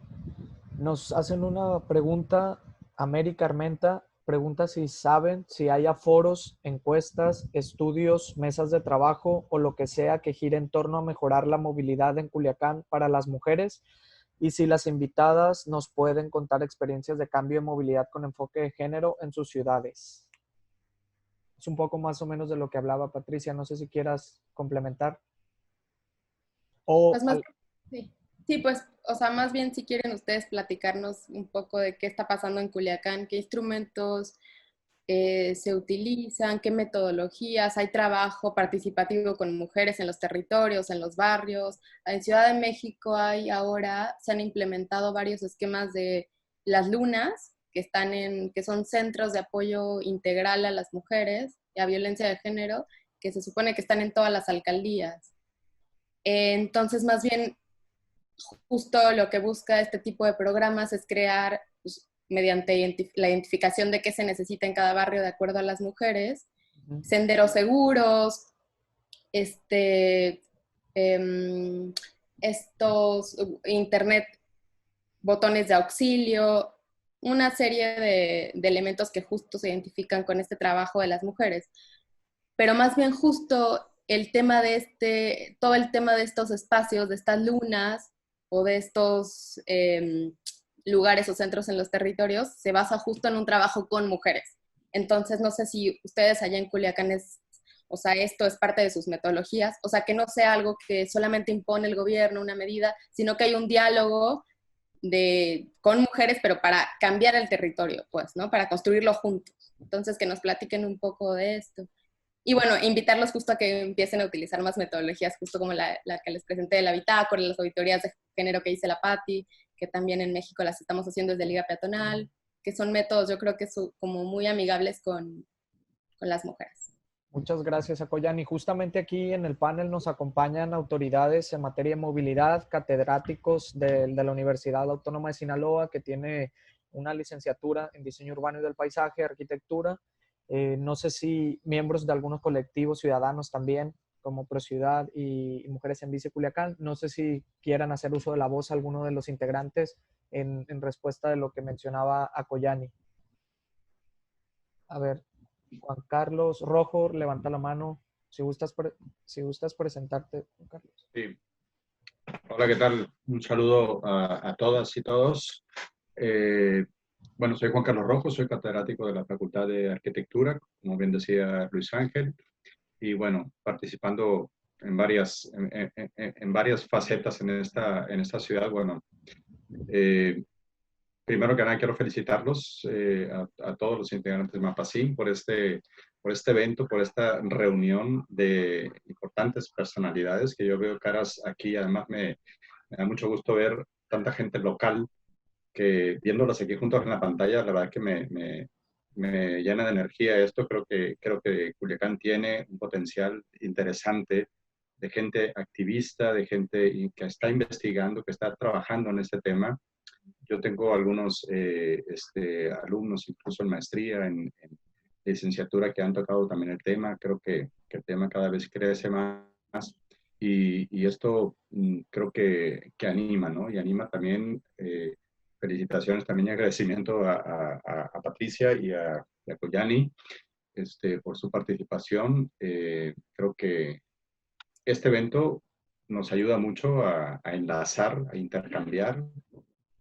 Nos hacen una pregunta, América Armenta pregunta si saben si hay foros, encuestas, estudios, mesas de trabajo o lo que sea que gire en torno a mejorar la movilidad en Culiacán para las mujeres, y si las invitadas nos pueden contar experiencias de cambio de movilidad con enfoque de género en sus ciudades. Es un poco más o menos de lo que hablaba Patricia, no sé si quieras complementar. Pues sí, pues, o sea, más bien si quieren ustedes platicarnos un poco de qué está pasando en Culiacán, qué instrumentos se utilizan, qué metodologías, hay trabajo participativo con mujeres en los territorios, en los barrios. En Ciudad de México se han implementado varios esquemas de las lunas, que son centros de apoyo integral a las mujeres y a violencia de género, que se supone que están en todas las alcaldías. Entonces, más bien, justo lo que busca este tipo de programas es crear, pues, mediante la identificación de qué se necesita en cada barrio de acuerdo a las mujeres, senderos seguros, internet, botones de auxilio, una serie de elementos que justo se identifican con este trabajo de las mujeres. Pero más bien justo todo el tema de estos espacios, de estas lunas o de estos lugares o centros en los territorios, se basa justo en un trabajo con mujeres. Entonces, no sé si ustedes allá en Culiacán o sea, esto es parte de sus metodologías, o sea, que no sea algo que solamente impone el gobierno, una medida, sino que hay un diálogo con mujeres, pero para cambiar el territorio, pues, ¿no? Para construirlo juntos. Entonces, que nos platiquen un poco de esto. Y bueno, invitarlos justo a que empiecen a utilizar más metodologías, justo como la que les presenté de la bitácora, las auditorías de género que dice la Patti, que también en México las estamos haciendo desde Liga Peatonal, que son métodos, yo creo que son como muy amigables con las mujeres. Muchas gracias, Acoyani. Justamente aquí en el panel nos acompañan autoridades en materia de movilidad, catedráticos de la Universidad Autónoma de Sinaloa, que tiene una licenciatura en Diseño Urbano y del Paisaje, Arquitectura. No sé si miembros de algunos colectivos ciudadanos también, como ProCiudad y Mujeres en Bici Culiacán. No sé si quieran hacer uso de la voz alguno de los integrantes en respuesta de lo que mencionaba Acoyani. A ver. Juan Carlos Rojo, levanta la mano. Si gustas presentarte, Juan Carlos. Sí. Hola, ¿qué tal? Un saludo a todas y todos. Bueno, soy Juan Carlos Rojo, soy catedrático de la Facultad de Arquitectura, como bien decía Luis Ángel, y bueno, participando en varias facetas en esta ciudad. Bueno, primero que nada quiero felicitarlos a todos los integrantes de Mapacín por este evento, por esta reunión de importantes personalidades que yo veo caras aquí. Además me da mucho gusto ver tanta gente local que viéndolas aquí juntos en la pantalla, la verdad que me llena de energía esto. Creo que Culiacán tiene un potencial interesante de gente activista, de gente que está investigando, que está trabajando en este tema. Yo tengo algunos alumnos, incluso en maestría, en licenciatura, que han tocado también el tema. Creo que el tema cada vez crece más y esto creo que anima, ¿no? Y anima también, felicitaciones también y agradecimiento a Patricia y a Acoyani por su participación. Creo que este evento nos ayuda mucho a enlazar, a intercambiar,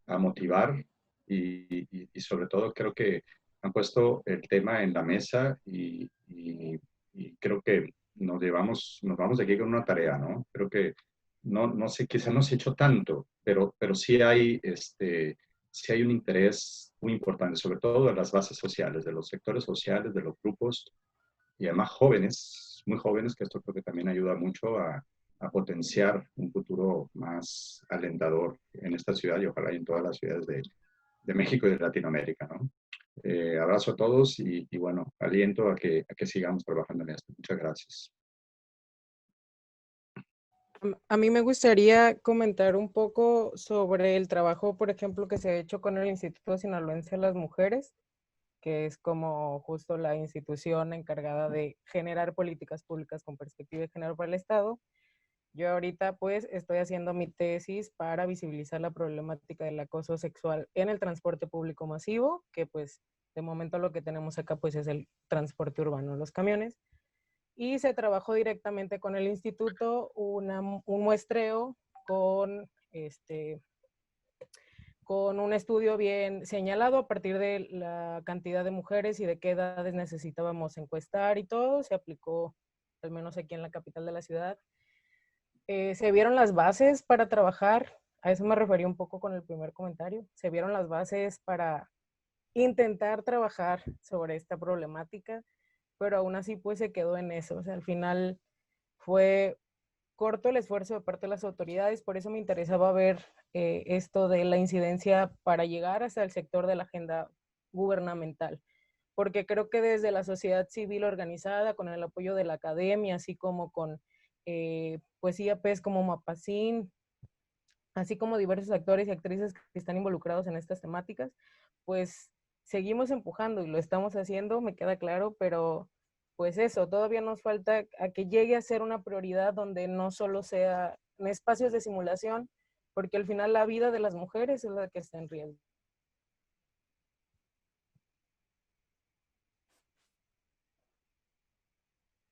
a motivar y sobre todo creo que han puesto el tema en la mesa y creo que nos vamos de aquí con una tarea, ¿no? Creo que no sé, quizá no se ha hecho tanto, pero sí hay un interés muy importante, sobre todo de las bases sociales, de los sectores sociales, de los grupos y además jóvenes, muy jóvenes, que esto creo que también ayuda mucho a potenciar un futuro más alentador en esta ciudad y ojalá en todas las ciudades de México y de Latinoamérica, ¿no? Abrazo a todos y bueno, aliento a que sigamos trabajando en esto. Muchas gracias. A mí me gustaría comentar un poco sobre el trabajo, por ejemplo, que se ha hecho con el Instituto Sinaloense de las Mujeres, que es como justo la institución encargada de generar políticas públicas con perspectiva de género para el Estado. Yo ahorita pues estoy haciendo mi tesis para visibilizar la problemática del acoso sexual en el transporte público masivo, que pues de momento lo que tenemos acá pues es el transporte urbano, los camiones. Y se trabajó directamente con el instituto un muestreo con un estudio bien señalado a partir de la cantidad de mujeres y de qué edades necesitábamos encuestar y todo. Se aplicó, al menos aquí en la capital de la ciudad. Se vieron las bases para trabajar, a eso me refería un poco con el primer comentario, se vieron las bases para intentar trabajar sobre esta problemática, pero aún así pues se quedó en eso. O sea, al final fue corto el esfuerzo de parte de las autoridades, por eso me interesaba ver esto de la incidencia para llegar hasta el sector de la agenda gubernamental, porque creo que desde la sociedad civil organizada, con el apoyo de la academia, así como con pues IAPs como Mapacín, así como diversos actores y actrices que están involucrados en estas temáticas, pues seguimos empujando y lo estamos haciendo, me queda claro, pero pues eso, todavía nos falta a que llegue a ser una prioridad donde no solo sea en espacios de simulación, porque al final la vida de las mujeres es la que está en riesgo.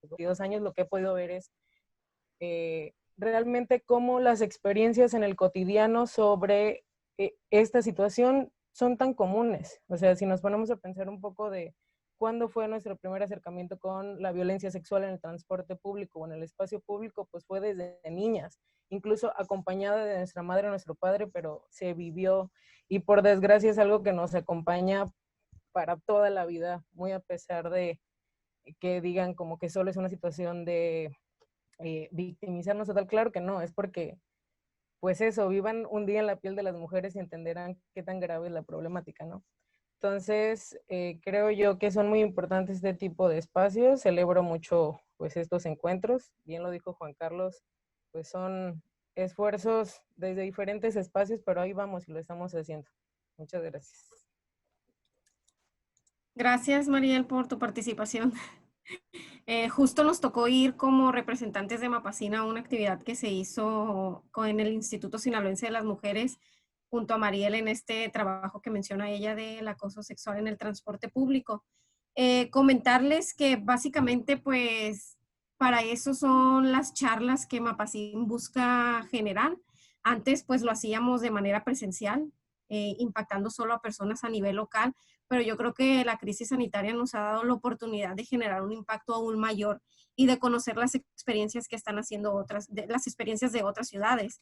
En 22 años lo que he podido ver es realmente cómo las experiencias en el cotidiano sobre esta situación son tan comunes. O sea, si nos ponemos a pensar un poco de ¿cuándo fue nuestro primer acercamiento con la violencia sexual en el transporte público o en el espacio público? Pues fue desde niñas, incluso acompañada de nuestra madre o nuestro padre, pero se vivió, y por desgracia es algo que nos acompaña para toda la vida, muy a pesar de que digan como que solo es una situación de victimizarnos o tal. Claro que no, es porque, pues eso, vivan un día en la piel de las mujeres y entenderán qué tan grave es la problemática, ¿no? Entonces, creo yo que son muy importantes este tipo de espacios. Celebro mucho, pues, estos encuentros. Bien lo dijo Juan Carlos, pues son esfuerzos desde diferentes espacios, pero ahí vamos y lo estamos haciendo. Muchas gracias. Gracias, Mariel, por tu participación. Justo nos tocó ir como representantes de Mapacín a una actividad que se hizo en el Instituto Sinaloense de las Mujeres junto a Mariel en este trabajo que menciona ella del acoso sexual en el transporte público. Comentarles que básicamente pues para eso son las charlas que Mapacín busca generar. Antes pues lo hacíamos de manera presencial, impactando solo a personas a nivel local, pero yo creo que la crisis sanitaria nos ha dado la oportunidad de generar un impacto aún mayor y de conocer las experiencias que están haciendo las experiencias de otras ciudades.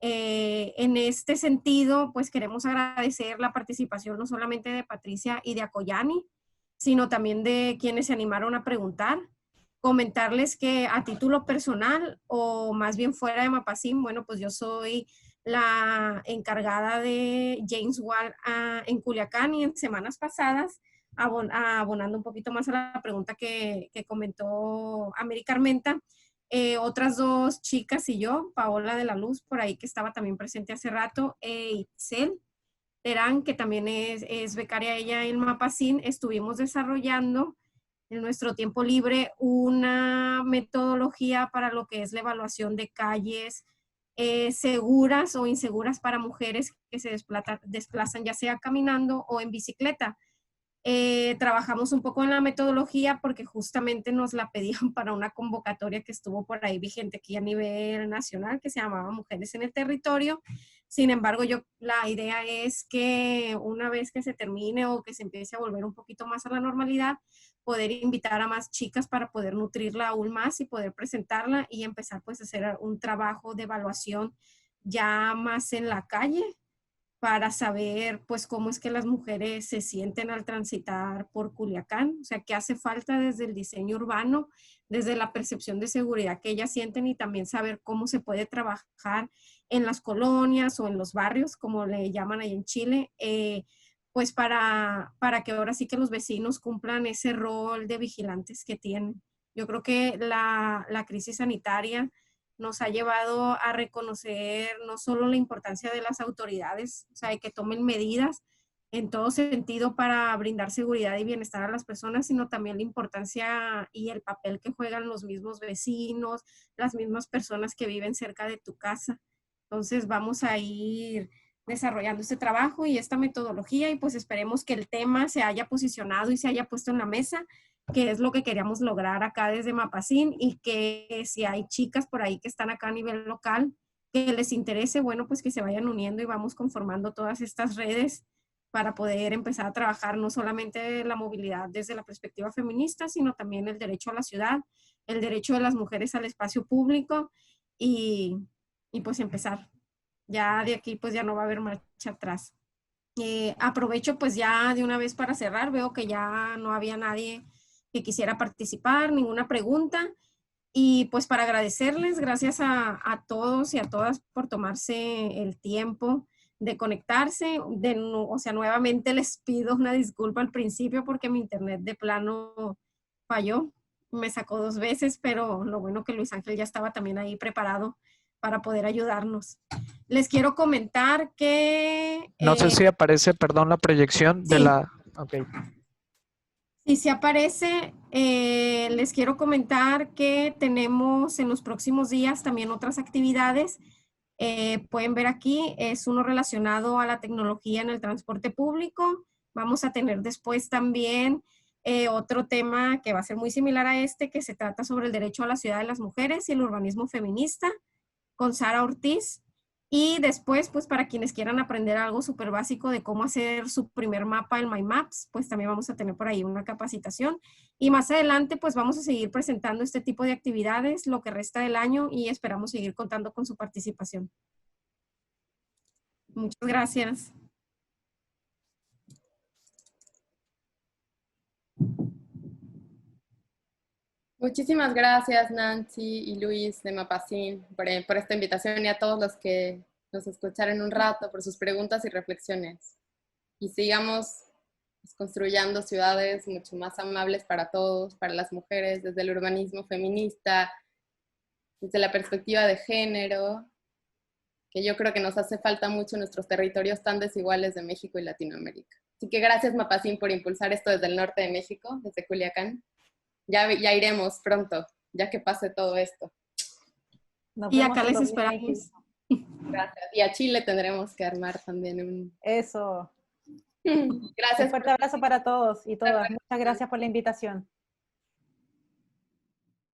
En este sentido, pues queremos agradecer la participación no solamente de Patricia y de Acoyani, sino también de quienes se animaron a preguntar. Comentarles que a título personal o más bien fuera de Mapacín, bueno, pues yo soy la encargada de James Wall en Culiacán, y en semanas pasadas, abonando un poquito más a la pregunta que comentó América Armenta, otras dos chicas y yo, Paola de la Luz, por ahí que estaba también presente hace rato, Itzel Terán, que también es becaria ella en Mapacín, estuvimos desarrollando en nuestro tiempo libre una metodología para lo que es la evaluación de calles seguras o inseguras para mujeres que se desplazan ya sea caminando o en bicicleta. Trabajamos un poco en la metodología porque justamente nos la pedían para una convocatoria que estuvo por ahí vigente aquí a nivel nacional, que se llamaba Mujeres en el Territorio. Sin embargo, la idea es que una vez que se termine o que se empiece a volver un poquito más a la normalidad, poder invitar a más chicas para poder nutrirla aún más y poder presentarla y empezar pues a hacer un trabajo de evaluación ya más en la calle, para saber pues cómo es que las mujeres se sienten al transitar por Culiacán, o sea, qué hace falta desde el diseño urbano, desde la percepción de seguridad que ellas sienten, y también saber cómo se puede trabajar en las colonias o en los barrios, como le llaman ahí en Chile, pues para que ahora sí que los vecinos cumplan ese rol de vigilantes que tienen. Yo creo que la crisis sanitaria nos ha llevado a reconocer no solo la importancia de las autoridades, o sea, de que tomen medidas en todo sentido para brindar seguridad y bienestar a las personas, sino también la importancia y el papel que juegan los mismos vecinos, las mismas personas que viven cerca de tu casa. Entonces vamos a ir desarrollando este trabajo y esta metodología, y pues esperemos que el tema se haya posicionado y se haya puesto en la mesa, que es lo que queríamos lograr acá desde Mapacín, y que si hay chicas por ahí que están acá a nivel local que les interese, bueno, pues que se vayan uniendo y vamos conformando todas estas redes para poder empezar a trabajar no solamente la movilidad desde la perspectiva feminista, sino también el derecho a la ciudad, el derecho de las mujeres al espacio público, y pues empezar. Ya de aquí pues ya no va a haber marcha atrás. Aprovecho pues ya de una vez para cerrar, veo que ya no había nadie que quisiera participar, ninguna pregunta, y pues para agradecerles, gracias a todos y a todas por tomarse el tiempo de conectarse. O sea, nuevamente les pido una disculpa al principio porque mi internet de plano falló, me sacó 2 veces, pero lo bueno que Luis Ángel ya estaba también ahí preparado para poder ayudarnos. Les quiero comentar que... No sé si aparece, perdón, la proyección de sí. la... Ok. Sí, sí aparece. Les quiero comentar que tenemos en los próximos días también otras actividades. Pueden ver aquí, es uno relacionado a la tecnología en el transporte público. Vamos a tener después también otro tema que va a ser muy similar a este, que se trata sobre el derecho a la ciudad de las mujeres y el urbanismo feminista, con Sara Ortiz. Y después, pues para quienes quieran aprender algo súper básico de cómo hacer su primer mapa en My Maps, pues también vamos a tener por ahí una capacitación. Y más adelante, pues vamos a seguir presentando este tipo de actividades lo que resta del año y esperamos seguir contando con su participación. Muchas gracias. Muchísimas gracias, Nancy y Luis de Mapacín, por esta invitación y a todos los que nos escucharon un rato, por sus preguntas y reflexiones. Y sigamos construyendo ciudades mucho más amables para todos, para las mujeres, desde el urbanismo feminista, desde la perspectiva de género, que yo creo que nos hace falta mucho en nuestros territorios tan desiguales de México y Latinoamérica. Así que gracias, Mapacín, por impulsar esto desde el norte de México, desde Culiacán. Ya iremos pronto, ya que pase todo esto. Nos Y vemos acá en les 2020. esperamos. Gracias. Y a Chile tendremos que armar también un... Eso. Gracias. Un fuerte abrazo para todos y todas. Muchas gracias por la invitación.